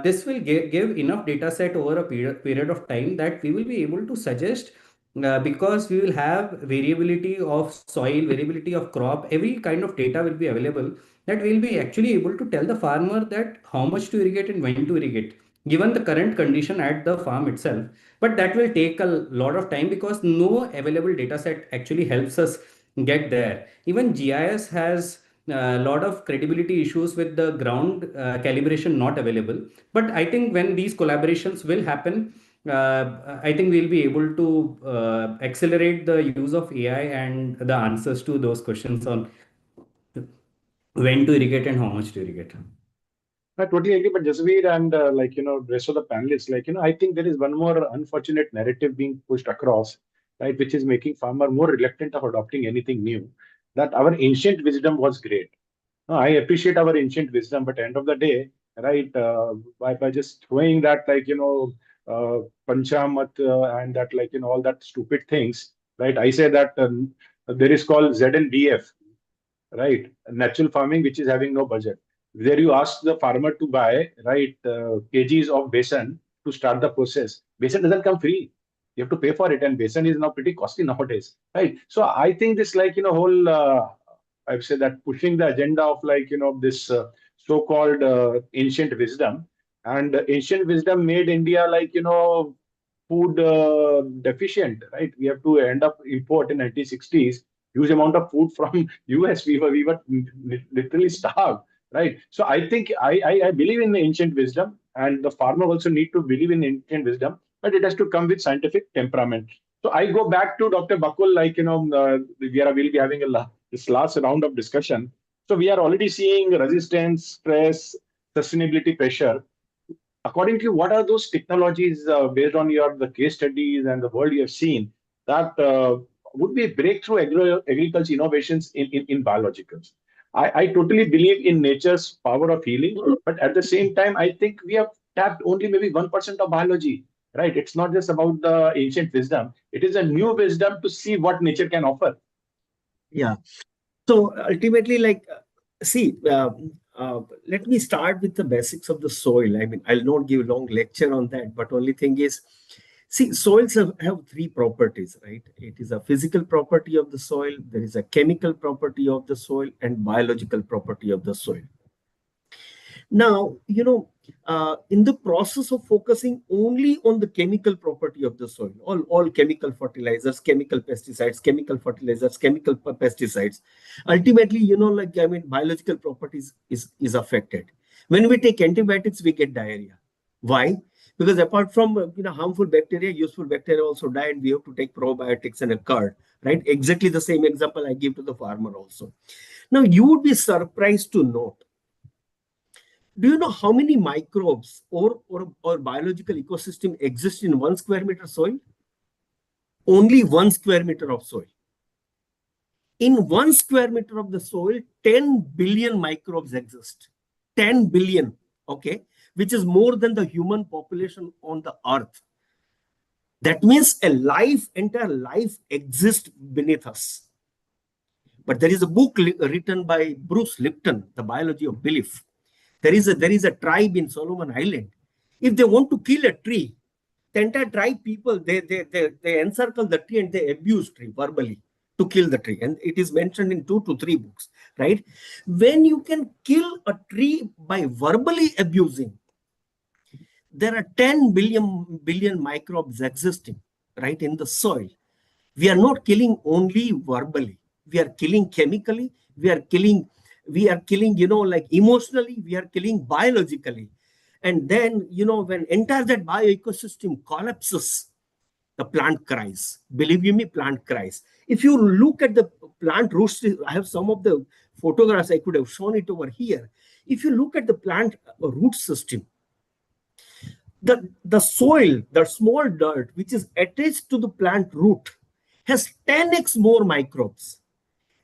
Speaker 8: this will give enough data set over a period of time that we will be able to suggest, because we will have variability of soil, variability of crop, every kind of data will be available, that we'll be actually able to tell the farmer that how much to irrigate and when to irrigate, given the current condition at the farm itself. But that will take a lot of time because no available data set actually helps us get there. Even GIS has a lot of credibility issues with the ground calibration not available. But I think when these collaborations will happen, I think we'll be able to accelerate the use of AI and the answers to those questions on when to irrigate and how much to irrigate.
Speaker 1: I totally agree, but Jasveer and rest of the panelists, I think there is one more unfortunate narrative being pushed across, right, which is making farmer more reluctant of adopting anything new. That our ancient wisdom was great. I appreciate our ancient wisdom, but end of the day, right, by just throwing that panchamat and that all that stupid things, right? I say that there is called ZNBF, right? Natural farming, which is having no budget. There you ask the farmer to buy, right, kgs of besan to start the process. Besan doesn't come free. You have to pay for it, and besan is now pretty costly nowadays, right? So I think this whole I've said that pushing the agenda of this so-called ancient wisdom, and ancient wisdom made India food deficient, right? We have to end up import in 1960s huge amount of food from US. We were literally starved, right? So I think I believe in the ancient wisdom, and the farmer also need to believe in ancient wisdom, but it has to come with scientific temperament. So I go back to Dr. Bakul, we'll be having this last round of discussion. So we are already seeing resistance, stress, sustainability pressure. According to you, what are those technologies based on the case studies and the world you have seen that would be breakthrough agriculture innovations in biologicals? I totally believe in nature's power of healing, but at the same time, I think we have tapped only maybe 1% of biology, right? It's not just about the ancient wisdom. It is a new wisdom to see what nature can offer.
Speaker 3: Yeah. So ultimately, let me start with the basics of the soil. I mean, I'll not give a long lecture on that, but only thing is, see, soils have three properties, right? It is a physical property of the soil, there is a chemical property of the soil, and biological property of the soil. Now, in the process of focusing only on the chemical property of the soil, all chemical fertilizers, chemical pesticides, chemical fertilizers, chemical pesticides, ultimately, biological properties is affected. When we take antibiotics, we get diarrhea. Why? Because apart from harmful bacteria, useful bacteria also die, and we have to take probiotics and a curd, right? Exactly the same example I give to the farmer also. Now, you would be surprised to note, do you know how many microbes or biological ecosystem exist in 1 square meter soil? Only 1 square meter of soil. In 1 square meter of the soil, 10 billion microbes exist. 10 billion, okay? Which is more than the human population on the earth. That means entire life exists beneath us. But there is a book written by Bruce Lipton, The Biology of Belief. There is a tribe in Solomon Island. If they want to kill a tree, the entire tribe people, they encircle the tree and they abuse tree verbally to kill the tree. And it is mentioned in 2 to 3 books, right? When you can kill a tree by verbally abusing, there are 10 billion microbes existing, right, in the soil. We are not killing only verbally. We are killing chemically. We are killing, like emotionally. We are killing biologically. And then, when entire that bioecosystem collapses, the plant cries. Believe you me, plant cries. If you look at the plant roots, I have some of the photographs, I could have shown it over here. If you look at the plant root system, the soil, the small dirt, which is attached to the plant root, has 10x more microbes.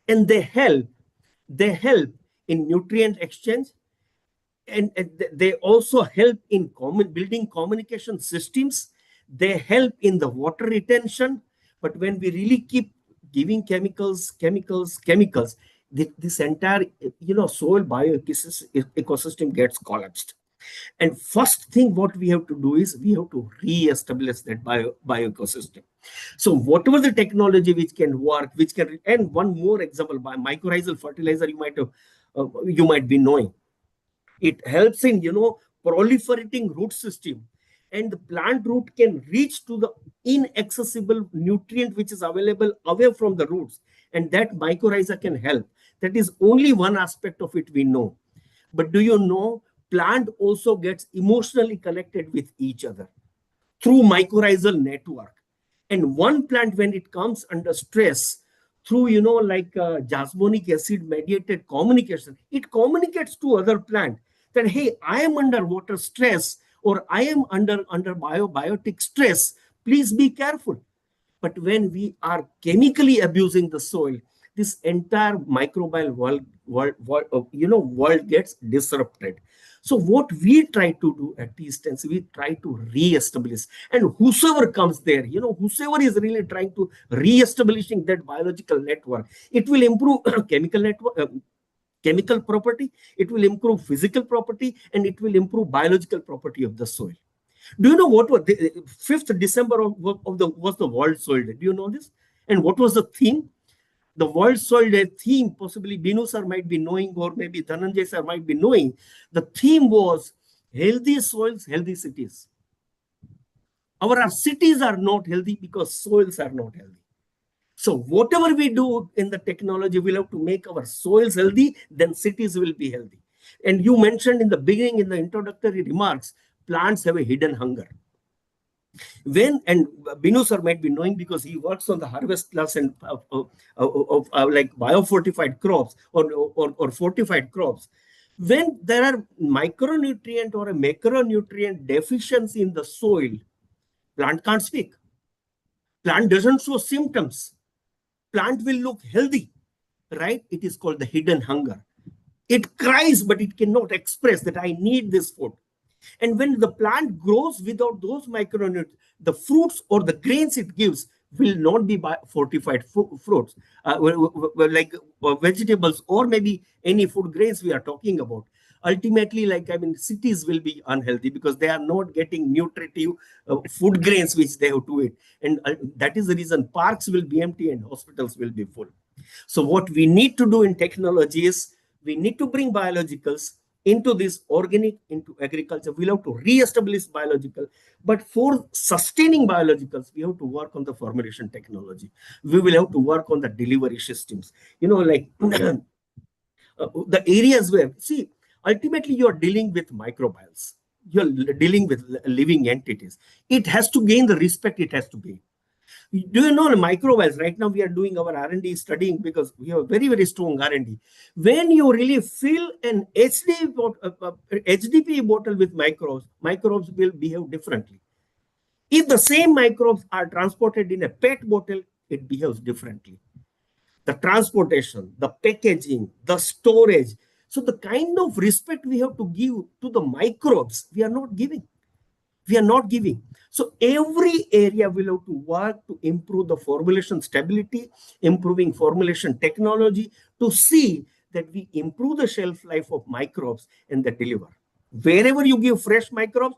Speaker 3: And they help in nutrient exchange, and they also help in building communication systems. They help in the water retention. But when we really keep giving chemicals, this entire soil ecosystem gets collapsed. And first thing what we have to do is we have to re-establish that bioecosystem. So whatever the technology which can work, and one more example, by mycorrhizal fertilizer, you might be knowing. It helps in, proliferating root system, and the plant root can reach to the inaccessible nutrient which is available away from the roots, and that mycorrhiza can help. That is only one aspect of it we know. But do you know, plant also gets emotionally connected with each other through mycorrhizal network. And one plant, when it comes under stress, through, jasmonic acid mediated communication, it communicates to other plant that, hey, I am under water stress, or I am under biotic stress, please be careful. But when we are chemically abusing the soil, this entire microbial world gets disrupted. So what we try to do at Eastens, we try to re-establish, and whosoever comes there, whosoever is really trying to re-establishing that biological network, it will improve chemical network, chemical property, it will improve physical property, and it will improve biological property of the soil. Do you know what was the 5th December was the World Soil Day? Do you know this? And what was the theme? The World Soil Day theme, possibly Binu sir might be knowing, or maybe Dhananjay sir might be knowing. The theme was healthy soils, healthy cities. Our cities are not healthy because soils are not healthy. So whatever we do in the technology, we'll have to make our soils healthy, then cities will be healthy. And you mentioned in the beginning, in the introductory remarks, plants have a hidden hunger. And Binu sir might be knowing because he works on the HarvestPlus and like biofortified crops or fortified crops. When there are micronutrient or a macronutrient deficiency in the soil, plant can't speak. Plant doesn't show symptoms. Plant will look healthy, right? It is called the hidden hunger. It cries, but it cannot express that I need this food. And when the plant grows without those micronutrients, the fruits or the grains it gives will not be fortified fruits, like vegetables or maybe any food grains we are talking about. Ultimately, cities will be unhealthy because they are not getting nutritive food grains which they have to eat. And that is the reason parks will be empty and hospitals will be full. So what we need to do in technology is we need to bring biologicals into this organic, into agriculture. We'll have to re-establish biological. But for sustaining biologicals, we have to work on the formulation technology. We will have to work on the delivery systems. The areas where, see, ultimately you're dealing with microbials. You're dealing with living entities. It has to gain the respect it has to gain. Do you know the microbials? Right now we are doing our R&D studying because we have a very, very strong R&D. When you really fill an HDPE bottle with microbes will behave differently. If the same microbes are transported in a PET bottle, it behaves differently. The transportation, the packaging, the storage. So the kind of respect we have to give to the microbes, we are not giving. We are not giving. So every area will have to work to improve the formulation stability, improving formulation technology to see that we improve the shelf life of microbes and they deliver. Wherever you give fresh microbes,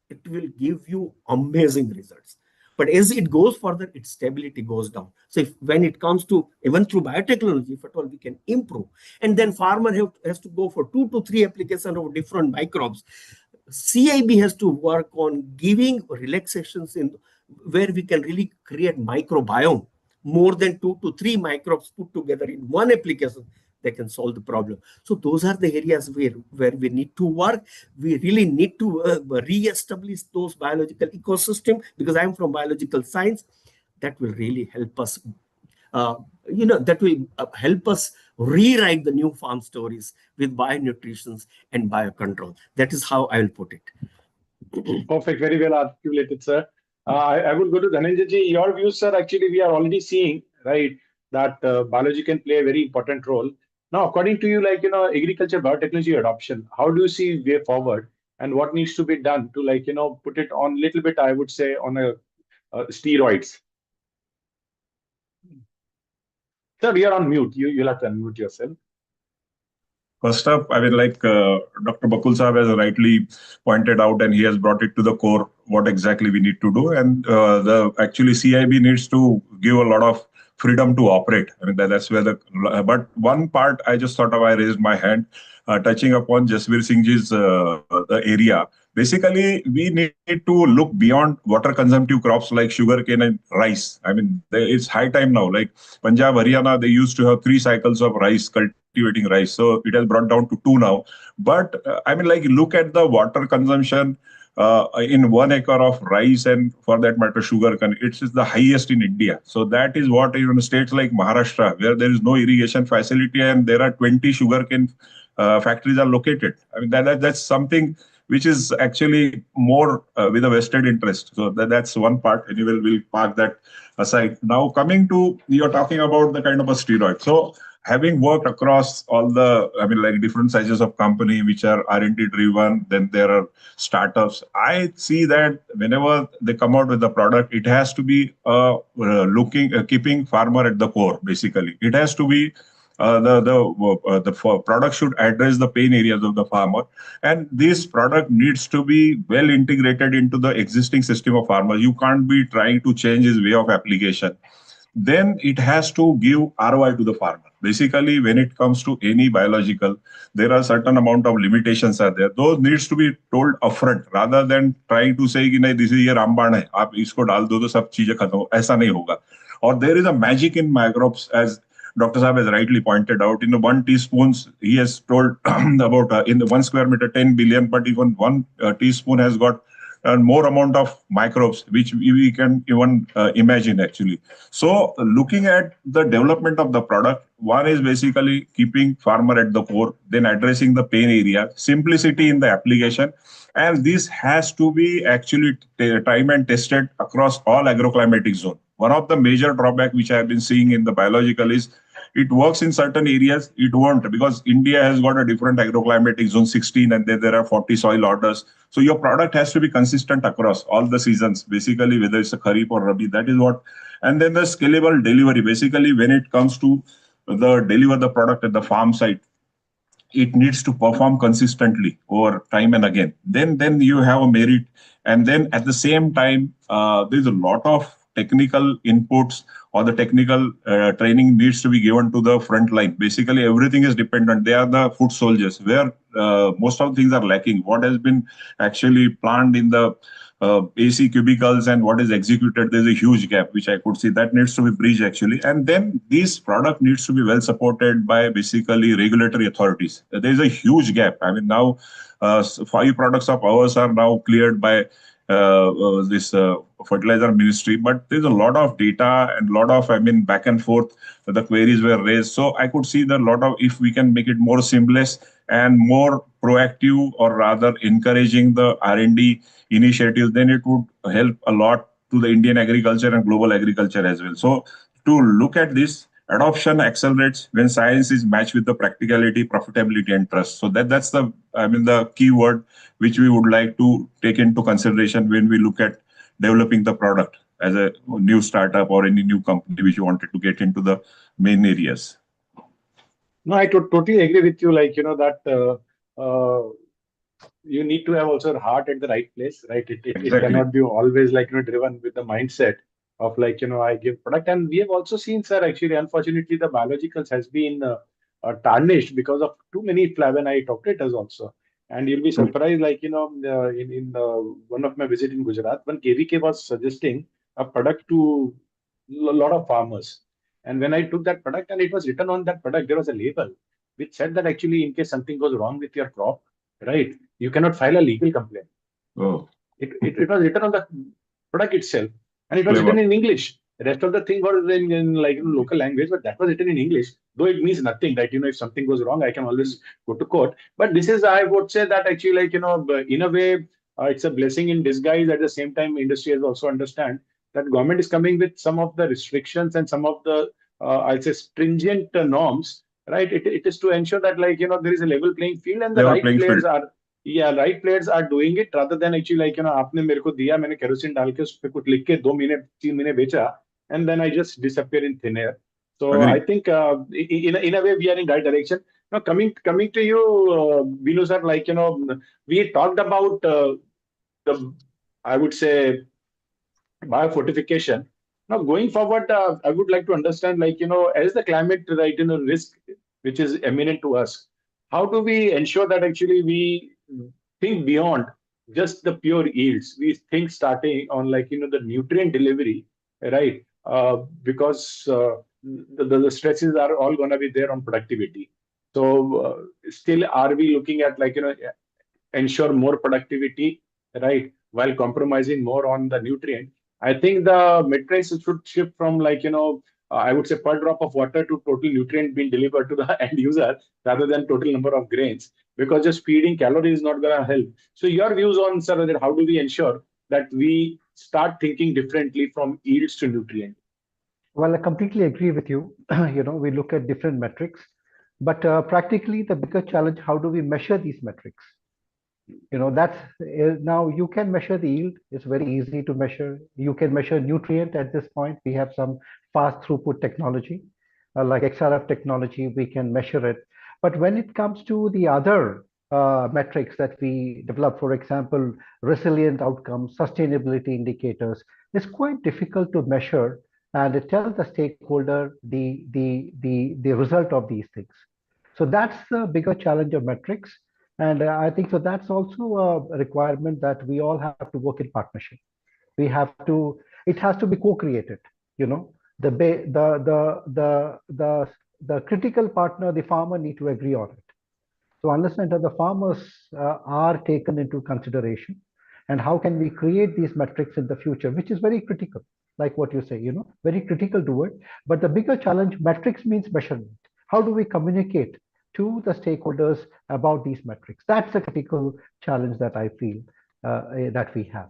Speaker 3: it will give you amazing results. But as it goes further, its stability goes down. So when it comes to, even through biotechnology, if at all we can improve, and then farmer has to go for 2 to 3 applications of different microbes. CIB has to work on giving relaxations in where we can really create microbiome, more than 2 to 3 microbes put together in one application, they can solve the problem. So those are the areas where we need to work. We really need to re-establish those biological ecosystem, because I'm from biological science. That will really help us. That will help us rewrite the new farm stories with bionutrition and biocontrol. That is how I will put it.
Speaker 1: Perfect. Very well articulated, sir. I would go to Dhananjay ji. Your views, sir. Actually, we are already seeing, right, that biology can play a very important role. Now, according to you, agriculture biotechnology adoption, how do you see way forward, and what needs to be done to, put it on a little bit, I would say, on a steroids? Sir, we are on mute. You'll have to unmute yourself.
Speaker 4: First up, Dr. Bakul Saab has rightly pointed out, and he has brought it to the core what exactly we need to do. And actually CIB needs to give a lot of freedom to operate. I mean, that's where but one part I just thought of, I raised my hand, touching upon Jasveer Singh's the area. Basically, we need to look beyond water consumptive crops like sugarcane and rice. I mean, it's high time now. Like Punjab, Haryana, they used to have 3 cycles of rice, cultivating rice. So it has brought down to 2 now. But look at the water consumption in 1 acre of rice, and for that matter, sugarcane. It is the highest in India. So that is what even states like Maharashtra, where there is no irrigation facility and there are 20 sugarcane factories are located. I mean, that's something which is actually more with a vested interest. So that's one part. Anyway, we'll park that aside. Now, coming to, you're talking about the kind of a steroid. So having worked across all the, different sizes of company which are R&D driven, then there are startups. I see that whenever they come out with the product, it has to be keeping farmer at the core. Basically, it has to be the product should address the pain areas of the farmer, and this product needs to be well integrated into the existing system of farmers. You can't be trying to change his way of application. Then it has to give ROI to the farmer. Basically, when it comes to any biological, there are certain amount of limitations are there. Those needs to be told upfront rather than trying to say, this is your रामबाण है, आप इसको डाल दो तो सब चीजें खत्म. ऐसा नहीं होगा. Or there is a magic in microbes, as Dr. Saab has rightly pointed out. In the 1 teaspoon, he has told about in the 1 square meter, 10 billion, but even 1 teaspoon has got more amount of microbes, which we can even imagine actually. So looking at the development of the product, one is basically keeping farmer at the core, then addressing the pain area, simplicity in the application. And this has to be actually time and tested across all agroclimatic zone. One of the major drawback which I have been seeing in the biological is it works in certain areas, it won't, because India has got a different agroclimatic zone 16, and then there are 40 soil orders. So your product has to be consistent across all the seasons, basically, whether it's a Kharif or Rabi, that is what. And then the scalable delivery, basically, when it comes to deliver the product at the farm site, it needs to perform consistently over time and again. Then you have a merit. And then at the same time, there's a lot of technical inputs, or the technical training needs to be given to the front line. Basically, everything is dependent. They are the foot soldiers, where most of the things are lacking. What has been actually planned in the AC cubicles and what is executed, there's a huge gap, which I could see. That needs to be bridged actually. And then this product needs to be well supported by basically regulatory authorities. There's a huge gap. I mean, now 5 products of ours are now cleared by this fertilizer ministry, but there's a lot of data and a lot of, back and forth, the queries were raised. So I could see that a lot of, if we can make it more seamless and more proactive, or rather encouraging the R&D initiatives, then it would help a lot to the Indian agriculture and global agriculture as well. So to look at this, adoption accelerates when science is matched with the practicality, profitability, and trust. So that's the, the key word which we would like to take into consideration when we look at developing the product as a new startup or any new company which you wanted to get into the main areas.
Speaker 1: No, I totally agree with you. That you need to have also heart at the right place, right? It cannot be always driven with the mindset of I give product. And we have also seen, sir, actually, unfortunately, the biologicals has been tarnished because of too many flavonoid operators also. And you'll be surprised, like, in one of my visit in Gujarat, one KVK was suggesting a product to a lot of farmers. And when I took that product and it was written on that product, there was a label which said that actually in case something goes wrong with your crop, right, you cannot file a legal complaint.
Speaker 4: Oh,
Speaker 1: It was written on the product itself, and it was
Speaker 4: clever.
Speaker 1: written in English. The rest of the thing was in like local language, but that was written in English. Though it means nothing, right? If something goes wrong, I can always go to court. But this is, I would say that actually, like, in a way, it's a blessing in disguise. At the same time, industry has also understand that government is coming with some of the restrictions and some of the, I'd say, stringent norms, right? It is to ensure that, like, there is a level playing field and the
Speaker 4: Level
Speaker 1: right
Speaker 4: playing
Speaker 1: players
Speaker 4: field.
Speaker 1: are, yeah, right players are doing it rather than actually, like, आपने मेरे को दिया, मैंने kerosene डाल के उस पे कुछ लिख के 2 महीने 3 महीने बेचा, and then I just disappear in thin air. So I
Speaker 4: Agree.
Speaker 1: think in a way we are in right direction. Now coming to you, Binu sir, like, we talked about the, I would say, biofortification. Now, going forward, I would like to understand, like, as the climate, right, risk which is imminent to us, how do we ensure that actually we think beyond just the pure yields? We think starting on, like, the nutrient delivery, right? Because the stresses are all going to be there on productivity. So, still, are we looking at, like, ensure more productivity, right, while compromising more on the nutrient? I think the metrics should shift from, like, I would say per drop of water to total nutrient being delivered to the end user rather than total number of grains, because just feeding calories is not going to help. So your views on, sir, that how do we ensure that we start thinking differently from yields to nutrient?
Speaker 5: Well, I completely agree with you. We look at different metrics, but practically the bigger challenge, how do we measure these metrics? That's now you can measure the yield. It's very easy to measure. You can measure nutrient at this point. We have some fast throughput technology, like XRF technology, we can measure it. But when it comes to the other metrics that we develop, for example, resilient outcomes, sustainability indicators, it's quite difficult to measure and tell the stakeholder the result of these things. So that's the bigger challenge of metrics. And I think so that's also a requirement that we all have to work in partnership. We have to, it has to be co-created, the critical partner, the farmer, need to agree on it. So understand that the farmers are taken into consideration, and how can we create these metrics in the future, which is very critical, like what you say, very critical to it. But the bigger challenge, metrics means measurement. How do we communicate to the stakeholders about these metrics? That's a critical challenge that I feel that we have.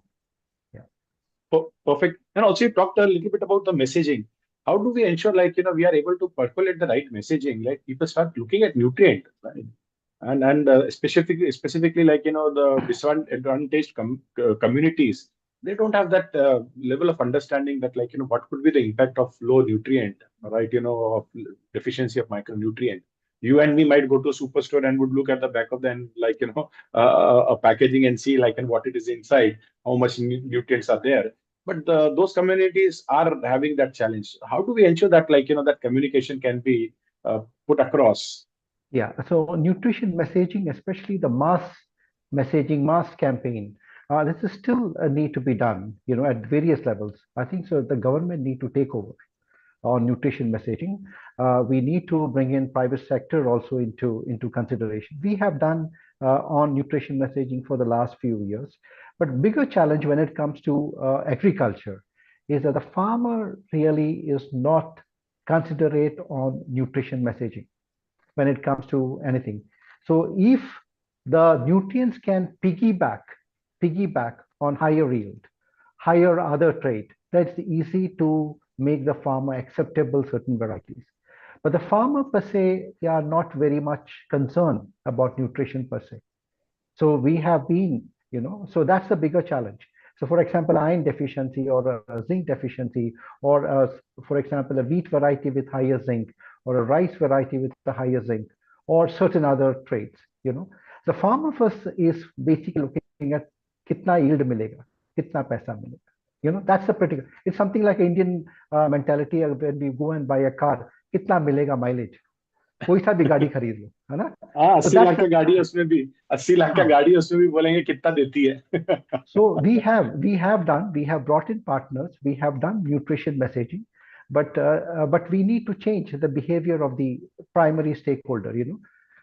Speaker 1: Perfect. And also you talked a little bit about the messaging. How do we ensure, like, we are able to percolate the right messaging? Like, people start looking at nutrient, right? And specifically, like, the disadvantaged communities, they don't have that level of understanding that, like, what could be the impact of low nutrient, right? Of deficiency of micronutrient. You and me might go to a superstore and would look at the back of the end, like, a packaging and see, like, and what it is inside, how much nutrients are there. But those communities are having that challenge. How do we ensure that, like, that communication can be put across?
Speaker 5: Yeah, so nutrition messaging, especially the mass messaging, mass campaign, this is still a need to be done, at various levels. I think so. The government need to take over on nutrition messaging. We need to bring in private sector also into consideration. We have done on nutrition messaging for the last few years, but bigger challenge when it comes to agriculture is that the farmer really is not considerate on nutrition messaging when it comes to anything. So if the nutrients can piggyback on higher yield, higher other trait, that's easy to make the farmer acceptable certain varieties. But the farmer per se, they are not very much concerned about nutrition per se. So we have been, so that's the bigger challenge. So for example, iron deficiency or a zinc deficiency, or for example, a wheat variety with higher zinc, or a rice variety with the higher zinc, or certain other traits, The farmer first is basically looking at kitna yield milega, kitna paisa milega. That's the critical. It's something like Indian mentality when we go and buy a car, kitna milega mileage. कोई सा भी गाड़ी खरीद लो, है ना?
Speaker 1: हाँ,
Speaker 5: So
Speaker 1: 80 lakh
Speaker 5: that's
Speaker 1: का गाड़ी है, उसमें भी 80 लाख का
Speaker 5: हाँ.
Speaker 1: गाड़ी है, उसमें भी बोलेंगे कितना देती है.
Speaker 5: So we have brought in partners, we have done nutrition messaging, but we need to change the behavior of the primary stakeholder,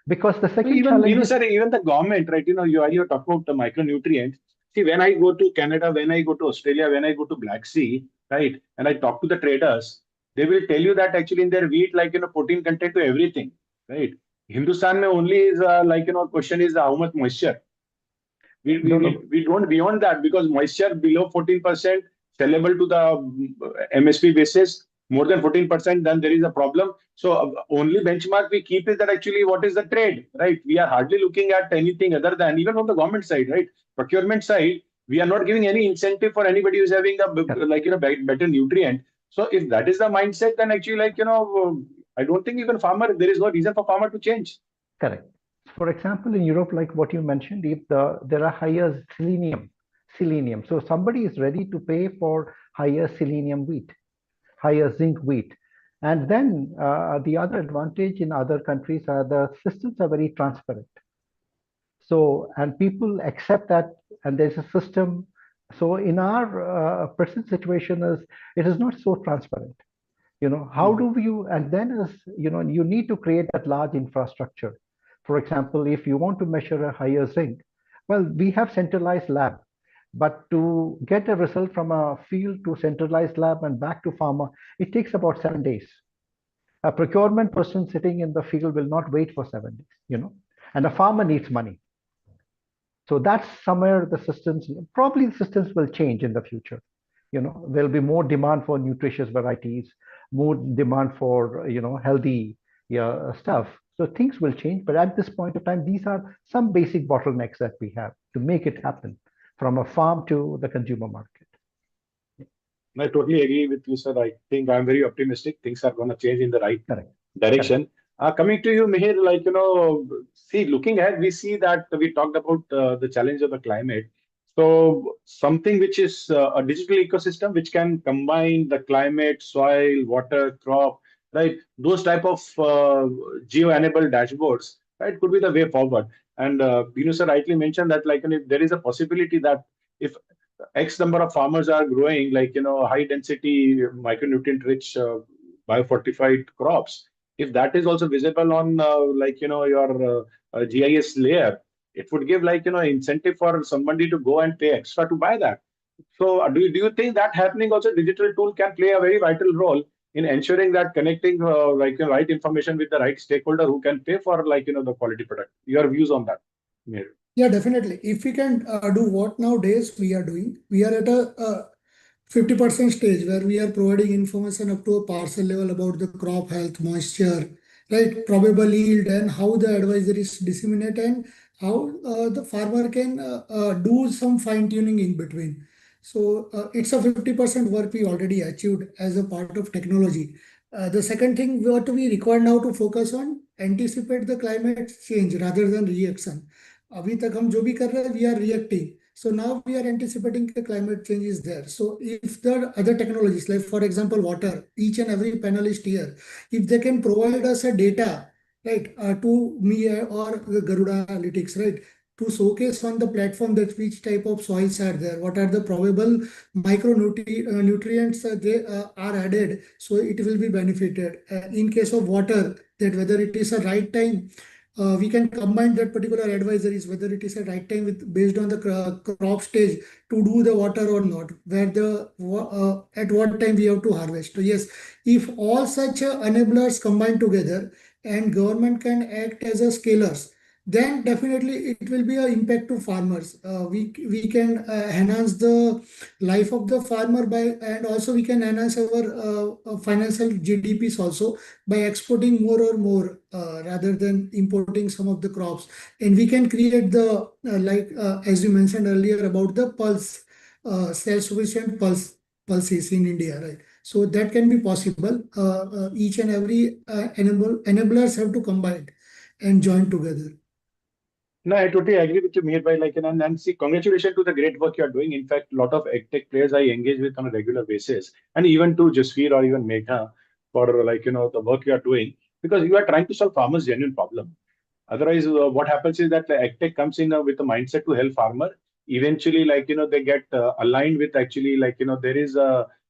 Speaker 5: because the
Speaker 1: So
Speaker 5: second
Speaker 1: even,
Speaker 5: challenge is
Speaker 1: sir, even the government, right? You're talking about the micronutrients. See, when I go to Canada, when I go to Australia, when I go to Black Sea, right, and I talk to the traders, they will tell you that actually in their wheat, like, protein content to everything, right? Hindustan mein only is like, question is how much moisture. We don't beyond that, because moisture below 14% sellable to the MSP basis, more than 14%, then there is a problem. So only benchmark we keep is that actually what is the trade, right? We are hardly looking at anything other than, even from the government side, right? Procurement side, we are not giving any incentive for anybody who's having a like better nutrient. So if that is the mindset, then actually I don't think even farmer, there is no reason for farmer to change.
Speaker 5: correct. For example, in Europe, like what you mentioned, if there are higher selenium, so somebody is ready to pay for higher selenium wheat, higher zinc wheat. And then the other advantage in other countries are the systems are very transparent. So, and people accept that, and there's a system. So in our present situation it is not so transparent. How do you, and then you need to create that large infrastructure. For example, if you want to measure a higher zinc, well, we have centralized lab, but to get a result from a field to centralized lab and back to farmer, it takes about 7 days. A procurement person sitting in the field will not wait for 7 days, and a farmer needs money. So that's somewhere the systems will change in the future. There'll be more demand for nutritious varieties, more demand for healthy stuff. So things will change, but at this point of time, these are some basic bottlenecks that we have to make it happen from a farm to the consumer market.
Speaker 1: I totally agree with you, sir. I think I'm very optimistic. Things are going to change in the right direction. Coming to you, Mihir, see, looking ahead, we see that we talked about the challenge of the climate. So something which is a digital ecosystem which can combine the climate, soil, water, crop, right? Those type of geo-enabled dashboards, right, could be the way forward. And Binu sir rightly mentioned that if there is a possibility that if X number of farmers are growing high density micronutrient rich biofortified crops, if that is also visible on your GIS layer, it would give incentive for somebody to go and pay extra to buy that. So do you think that happening also, digital tool can play a very vital role in ensuring that connecting right information with the right stakeholder who can pay for the quality product? Your views on that, Mihir?
Speaker 6: Yeah, definitely. If we can do what nowadays we are doing, we are at a 50% stage where we are providing information up to a parcel level about the crop health, moisture, right, probable yield, and how the advisory is disseminated, and how the farmer can do some fine tuning in between. So it's a 50% work we already achieved as a part of technology. The second thing what we require now to focus on, anticipate the climate change rather than reaction. अभी तक हम जो भी कर रहे हैं, we are reacting. So now we are anticipating the climate change is there. So if there are other technologies, like for example, water, each and every panelist here, if they can provide us a data, right, to me or the GARUDALYTICS, right, to showcase on the platform that which type of soils are there, what are the probable micronutrients they are added, so it will be benefited. In case of water, that whether it is a right time, we can combine that particular advisories, whether it is a right time based on the crop stage to do the water or not, where at what time we have to harvest. So yes, if all such enablers combine together and government can act as a scalers, then definitely it will be an impact to farmers. We can enhance the life of the farmer and also we can enhance our financial GDPs also by exporting more or more rather than importing some of the crops. And we can create the as you mentioned earlier about the pulse self-sufficient pulses in India, right? So that can be possible. Each and every enablers have to combine and join together.
Speaker 1: No, I totally agree with you, Mihir bhai. And see, congratulations to the great work you are doing. In fact, a lot of AgTech players I engage with on a regular basis, and even to Jasveer or even Megha for the work you are doing. because you are trying to solve farmers' genuine problem. Otherwise, what happens is that the AgTech comes in with a mindset to help farmer. Eventually, they get aligned with actually, there is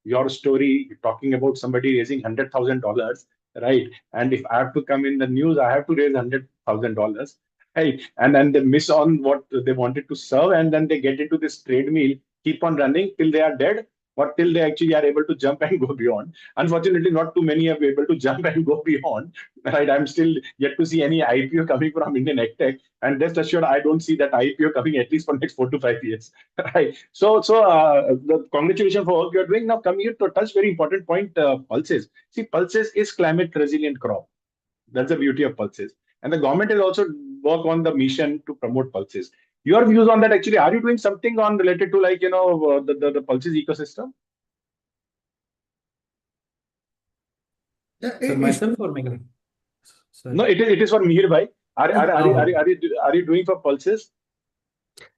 Speaker 1: your story talking about somebody raising $100,000, right? And if I have to come in the news, I have to raise $100,000, right? And then they miss on what they wanted to serve, and then they get into this treadmill, keep on running till they are dead, or till they actually are able to jump and go beyond. Unfortunately, not too many are able to jump and go beyond. Right, I'm still yet to see any IPO coming from Indian AgTech, and rest assured, I don't see that IPO coming at least for next 4 to 5 years. Right. So the congratulations for what you're doing. Now, coming here to touch very important point, pulses. See, pulses is climate resilient crop. That's the beauty of pulses, and the government is also work on the mission to promote pulses. Your views on that? Actually, are you doing something on related to the pulses ecosystem?
Speaker 8: So myself or Megha? Sorry.
Speaker 1: No, it is for Mihir bhai. Are you doing for pulses?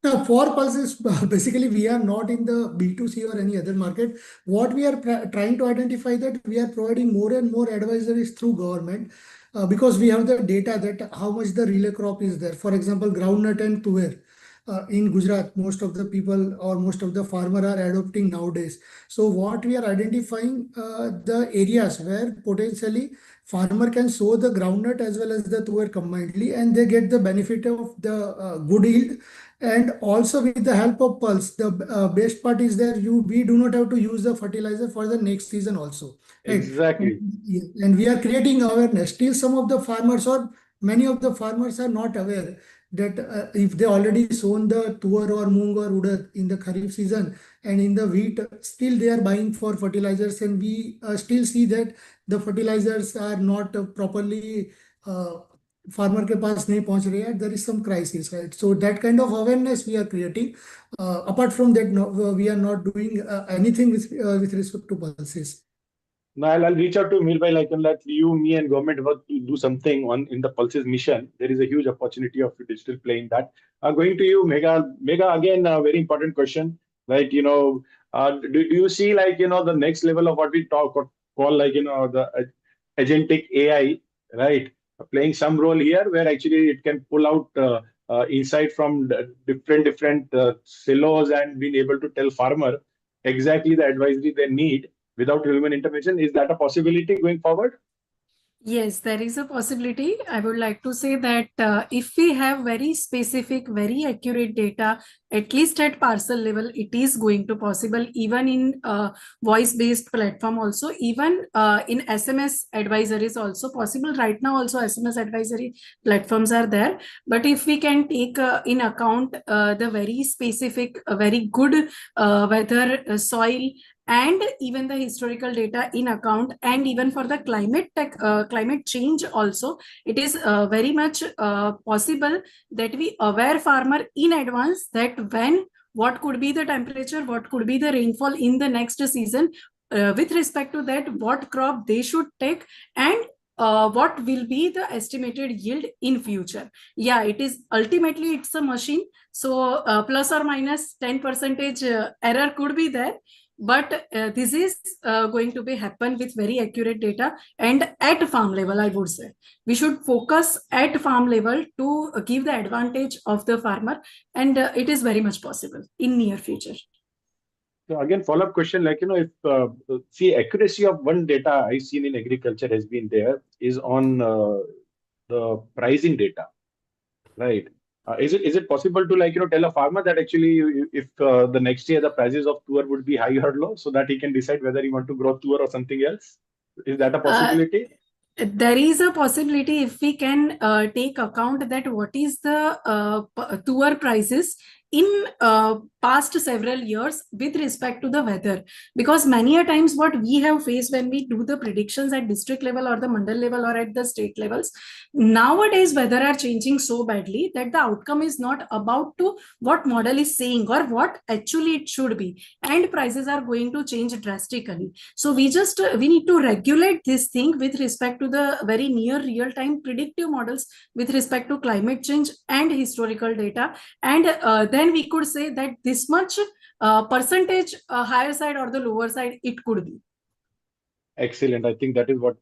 Speaker 6: Now, for pulses, basically, we are not in the B2C or any other market. What we are trying to identify that we are providing more and more advisories through government because we have the data that how much the relay crop is there. For example, groundnut and tuer. In Gujarat, most of the people or most of the farmer are adopting nowadays. So what we are identifying the areas where potentially farmer can sow the groundnut as well as the tuer combinedly, and they get the benefit of the good yield. And also with the help of pulse, the best part is that we do not have to use the fertilizer for the next season also. Right?
Speaker 1: Exactly.
Speaker 6: And we are creating awareness. Still, some of the farmers or many of the farmers are not aware that if they already sown the tuer or moong or udad in the kharif season and in the wheat, still they are buying for fertilizers, and we still see that the fertilizers are not properly farmer ke paas nahi pahunch rahe hai. There is some crisis, right? So that kind of awareness we are creating. Apart from that, no, we are not doing anything with respect to pulses.
Speaker 1: Now I'll reach out to Mihir bhai, and let you, me, and government work to do something on in the pulses mission. There is a huge opportunity of digital play in that. Going to you, Megha. Megha, again, a very important question. Do you see the next level of what we call the agentic AI, right? Playing some role here where actually it can pull out insight from different silos and being able to tell farmer exactly the advisory they need without human intervention. Is that a possibility going forward?
Speaker 7: Yes, there is a possibility. I would like to say that if we have very specific, very accurate data, at least at parcel level, it is going to possible even in voice-based platform also, even in SMS advisories also possible. Right now also SMS advisory platforms are there. But if we can take in account the very specific, very good weather, soil, and even the historical data in account, and even for the climate change also, it is very much possible that we aware farmer in advance that what could be the temperature, what could be the rainfall in the next season, with respect to that, what crop they should take, and what will be the estimated yield in future. Yeah, it is ultimately it's a machine, so plus or minus 10% error could be there. But this is going to be happen with very accurate data and at farm level. I would say we should focus at farm level to give the advantage of the farmer, and it is very much possible in near future.
Speaker 1: So again, follow-up question, if see accuracy of one data I've seen in agriculture has been there is on the pricing data, right? Is it possible to tell a farmer that actually if the next year the prices of tuer would be high or low, so that he can decide whether he want to grow tuer or something else? Is that a possibility?
Speaker 7: There is a possibility if we can take account that what is the tuer prices in past several years with respect to the weather, because many a times what we have faced when we do the predictions at district level or the mandal level or at the state levels, nowadays weather are changing so badly that the outcome is not about to what model is saying or what actually it should be, and prices are going to change drastically. So we need to regulate this thing with respect to the very near real-time predictive models with respect to climate change and historical data, and then we could say that this much percentage higher side or the lower side it could be.
Speaker 1: Excellent. I think that is what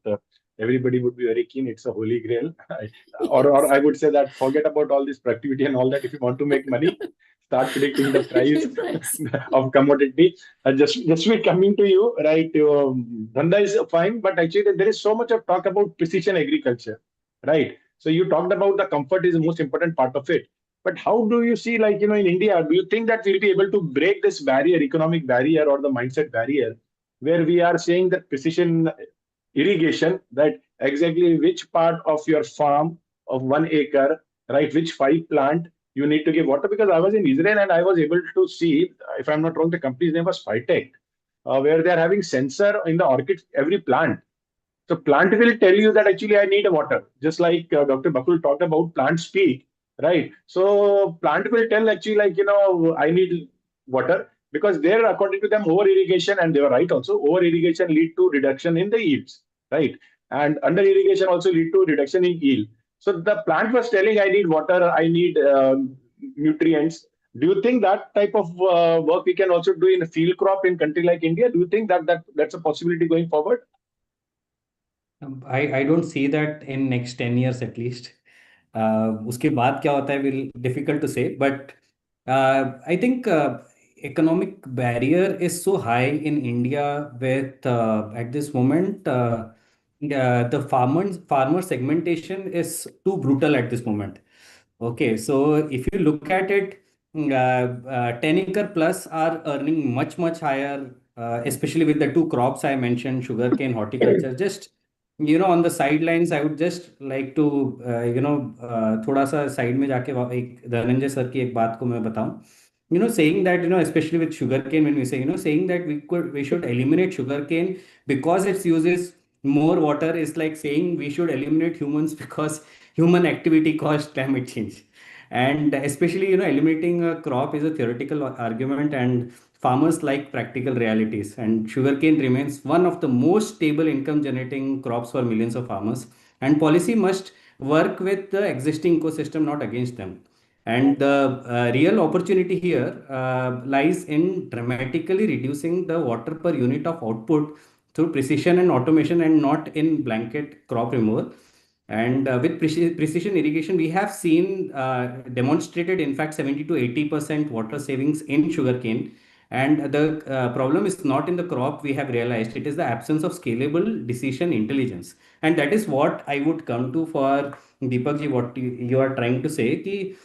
Speaker 1: everybody would be very keen. It's a holy grail. Or I would say that forget about all this productivity and all that. If you want to make money, start predicting the price
Speaker 7: Price.
Speaker 1: of commodity. Just me coming to you, right? Dhanda is fine, but actually there is so much of talk about precision agriculture, right? So you talked about the comfort is the most important part of it. But how do you see, like, in India, do you think that we'll be able to break this barrier, economic barrier or the mindset barrier, where we are saying that precision irrigation, that exactly which part of your farm of 1 acre, right, which five plant you need to give water? Because I was in Israel and I was able to see, if I'm not wrong, the company's name was Phytech, where they're having sensor in the orchid, every plant. So plant will tell you that actually I need a water, just like Dr. Bakul talked about plant speak, right? So plant will tell actually, like, I need water, because there, according to them, over irrigation, and they were right also, over irrigation lead to reduction in the yields, right? And under irrigation also lead to reduction in yield. So the plant was telling, I need water, I need nutrients. Do you think that type of work we can also do in a field crop in country like India? Do you think that's a possibility going forward?
Speaker 8: I don't see that in next 10 years at least. उसके बाद क्या होता है will difficult to say, but I think economic barrier is so high in India with at this moment the farmer segmentation is too brutal at this moment. Okay, so if you look at it, 10 acre plus are earning much higher, especially with the two crops I mentioned, sugarcane, horticulture. Just, on the sidelines, I would just like to, थोड़ा सा side में जाके एक Dhananjay sir की एक बात को मैं बताऊं. Saying that, especially with sugarcane, when we say, saying that we should eliminate sugarcane because it uses more water is like saying we should eliminate humans because human activity caused climate change. And especially, eliminating a crop is a theoretical argument, and farmers like practical realities. And sugarcane remains one of the most stable income generating crops for millions of farmers. And policy must work with the existing ecosystem, not against them. And the real opportunity here lies in dramatically reducing the water per unit of output through precision and automation, and not in blanket crop removal. And with precision irrigation, we have seen demonstrated, in fact, 70 to 80% water savings in sugarcane. And the problem is not in the crop, we have realized. It is the absence of scalable decision intelligence. And that is what I would come to for Deepak ji, what you are trying to say. Ki,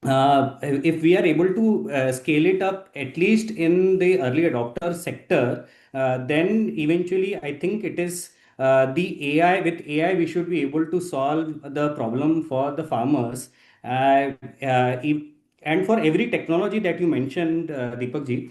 Speaker 8: if we are able to scale it up, at least in the early adopter sector, then eventually I think it is the AI. With AI, we should be able to solve the problem for the farmers. If, and for every technology that you mentioned, Deepak ji,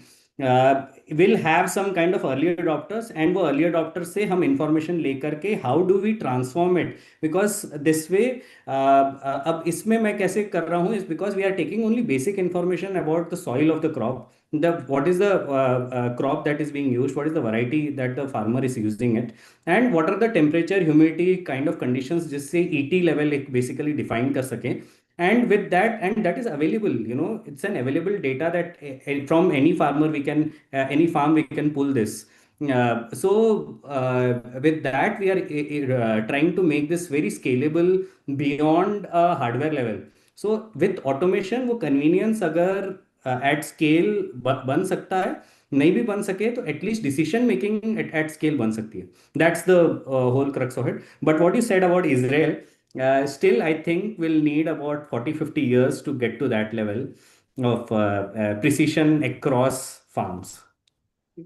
Speaker 8: will have some kind of early adopters, and वो early adopters से हम information लेकर के how do we transform it, because this way अब इसमें मैं कैसे कर रहा हूँ is because we are taking only basic information about the soil of the crop, what is the crop that is being used, what is the variety that the farmer is using it, and what are the temperature, humidity kind of conditions जिससे ET level एक basically define कर सकें. And with that, and that is available, it's an available data that from any farmer we can any farm we can pull this. With that, we are trying to make this very scalable beyond a hardware level. So with automation, वो convenience अगर at scale बन सकता है, नहीं भी बन सके तो at least decision making at scale बन सकती है. That's the whole crux of it. But what you said about Israel, still I think we'll need about 40-50 years to get to that level of precision across farms.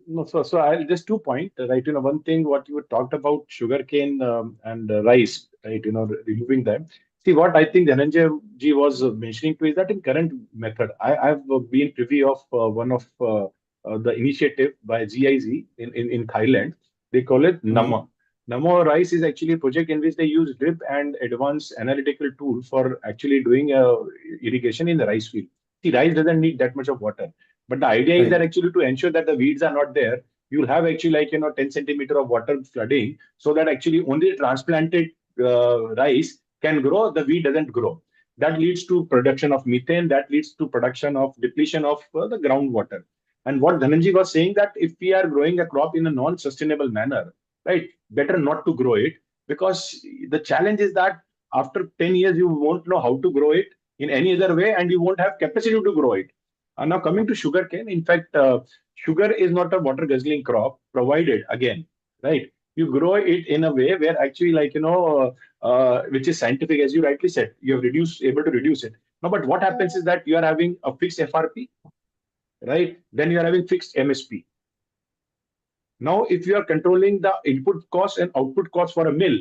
Speaker 1: No, so I'll just 2 points, right? One thing what you talked about sugarcane and rice, right? Removing them. See, what I think Dhananjay ji was mentioning to is that in current method, I've been privy of one of the initiative by GIZ in Thailand. They call it Nama. Nama rice is actually a project in which they use drip and advanced analytical tool for actually doing irrigation in the rice field. See, rice doesn't need that much of water. But the idea is that actually to ensure that the weeds are not there, you'll have actually like 10 centimeter of water flooding, so that actually only transplanted rice can grow, the weed doesn't grow. That leads to production of methane, that leads to production of depletion of the groundwater. And what Dhananjay was saying, that if we are growing a crop in a non-sustainable manner, right, better not to grow it. because the challenge is that after 10 years, you won't know how to grow it in any other way, and you won't have capacity to grow it. Now coming to sugarcane, in fact, sugar is not a water guzzling crop, provided again, right? You grow it in a way where actually, which is scientific, as you rightly said, you have able to reduce it. No, but what happens is that you are having a fixed FRP, right? Then you are having fixed MSP. Now, if you are controlling the input cost and output cost for a mill,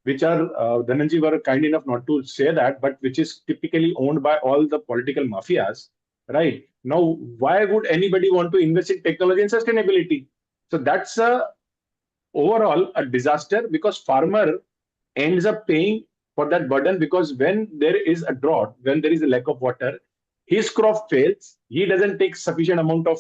Speaker 1: which are, Dhananjay were kind enough not to say that, but which is typically owned by all the political mafias, right? Now, why would anybody want to invest in technology and sustainability? So that's overall a disaster, because farmer ends up paying for that burden, because when there is a drought, when there is a lack of water, his crop fails, he doesn't take sufficient amount of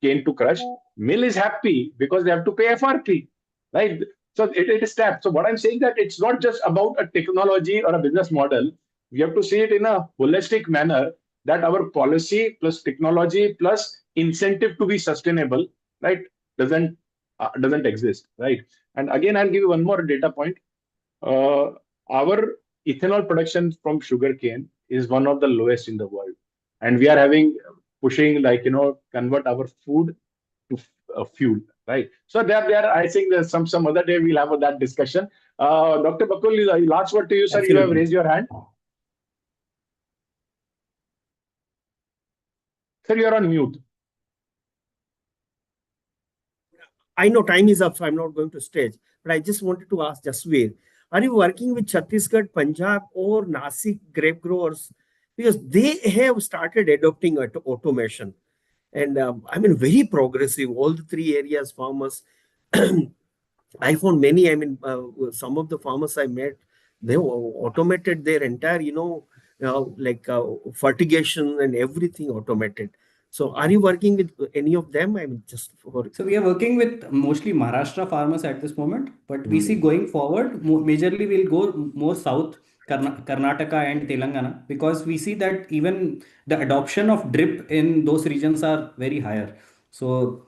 Speaker 1: cane to crush. Mill is happy because they have to pay FRP, right? So it is tapped. So what I'm saying that it's not just about a technology or a business model. We have to see it in a holistic manner, that our policy plus technology plus incentive to be sustainable, right, doesn't exist, right? And again, I'll give you one more data point. Our ethanol production from sugarcane is one of the lowest in the world, and we are pushing convert our food to fuel, right? So there. I think there's some other day we'll have that discussion. Dr. Bakul, last word to you, sir.
Speaker 3: Absolutely.
Speaker 1: You have raised your hand. Sir, you're on mute.
Speaker 3: I know time is up, so I'm not going to stage, but I just wanted to ask Jasveer, are you working with Chhattisgarh, Punjab, or Nasik grape growers? Because they have started adopting automation. And I mean, very progressive, all the three areas, farmers. I found many, some of the farmers I met, they automated their entire, fertigation and everything automated. So are you working with any of them? I mean, just for...
Speaker 8: So we are working with mostly Maharashtra farmers at this moment, but we see going forward, majorly we'll go more south, Karnataka and Telangana, because we see that even the adoption of drip in those regions are very higher. So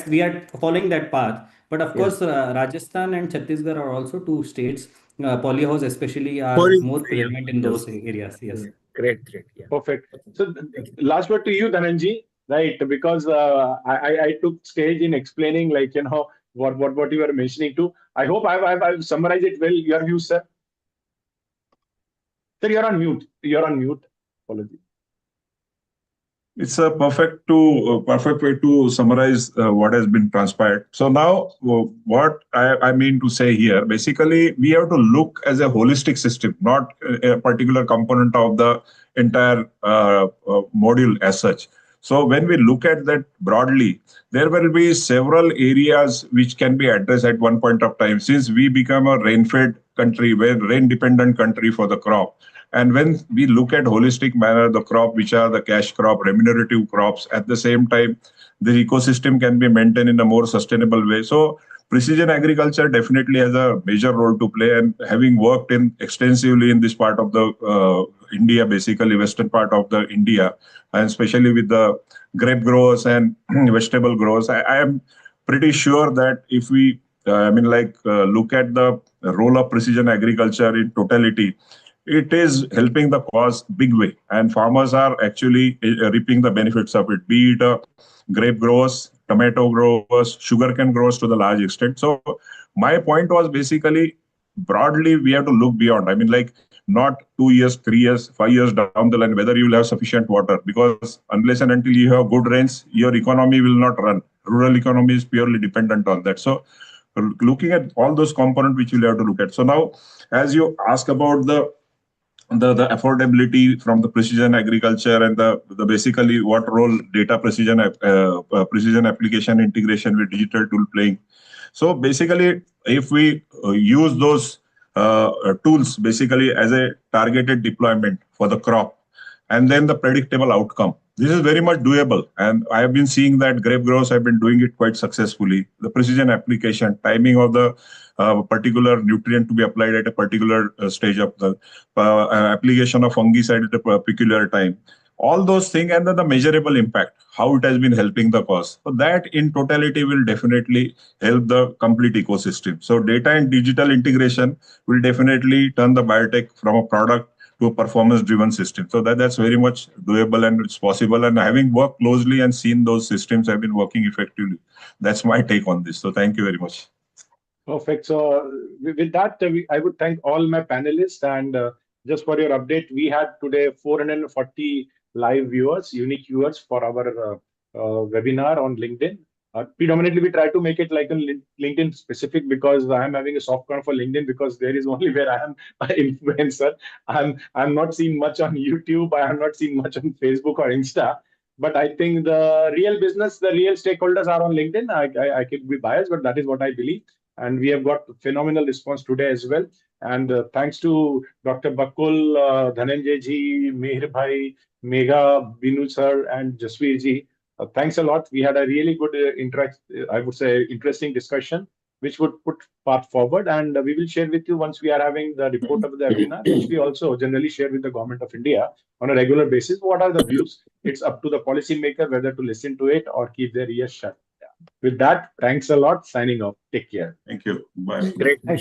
Speaker 8: we are following that path. But of course, Rajasthan and Chhattisgarh are also two states. Polyhouse especially are more prevalent in those areas. Yes.
Speaker 3: Yeah. Great. Yeah.
Speaker 1: Perfect. So last word to you, Dhananjay, right? Because I took stage in explaining, what you were mentioning too. I hope I've summarized it well. Your views, sir. Sir, you're on mute. Apologies.
Speaker 4: It's a perfect way to summarize what has been transpired. So now, what I mean to say here, basically, we have to look as a holistic system, not a particular component of the entire module as such. So when we look at that broadly, there will be several areas which can be addressed at one point of time, since we become a rain-fed country, rain-dependent country for the crop. And when we look at holistic manner, the crop, which are the cash crop, remunerative crops, at the same time, the ecosystem can be maintained in a more sustainable way. So precision agriculture definitely has a major role to play. And having worked extensively in this part of the India, basically western part of the India, and especially with the grape growers and vegetable growers, I am pretty sure that if we, look at the role of precision agriculture in totality, it is helping the cause big way, and farmers are actually reaping the benefits of it, be it grape growers, tomato growers, sugarcane growers to the large extent. So my point was basically, broadly, we have to look beyond. Not 2 years, 3 years, 5 years down the line, whether you will have sufficient water, because unless and until you have good rains, your economy will not run. Rural economy is purely dependent on that. So looking at all those components which we'll have to look at. So now, as you ask about the affordability from the precision agriculture and the basically what role data precision application integration with digital tool playing. So basically, if we use those tools basically as a targeted deployment for the crop, and then the predictable outcome, this is very much doable. And I have been seeing that grape growers have been doing it quite successfully. The precision application, timing of the particular nutrient to be applied at a particular stage of the application of fungicide at a particular time. all those things, and then the measurable impact, how it has been helping the cause. So that in totality will definitely help the complete ecosystem. So data and digital integration will definitely turn the biotech from a product to a performance-driven system. So that's very much doable and it's possible. And having worked closely and seen those systems have been working effectively, that's my take on this. So thank you very much.
Speaker 1: Perfect. So with that, I would thank all my panelists. And just for your update, we had today 440 live viewers, unique viewers for our webinar on LinkedIn. Predominantly, we try to make it like a LinkedIn specific because I'm having a soft corner for LinkedIn because there is only where I am an influencer. I'm not seen much on YouTube. I am not seen much on Facebook or Insta. But I think the real business, the real stakeholders are on LinkedIn. I could be biased, but that is what I believe. And we have got phenomenal response today as well. And thanks to Dr. Bakul, Dhananjay ji, Mihir bhai, Megha, Binu sir, and Jasveer ji. Thanks a lot. We had a really good, I would say, interesting discussion, which would put path forward. And we will share with you once we are having the report of the webinar, which we also generally share with the Government of India on a regular basis. What are the views? It's up to the policymaker whether to listen to it or keep their ears shut. With that, thanks a lot. Signing off. Take care.
Speaker 4: Thank you. Bye.
Speaker 3: Great.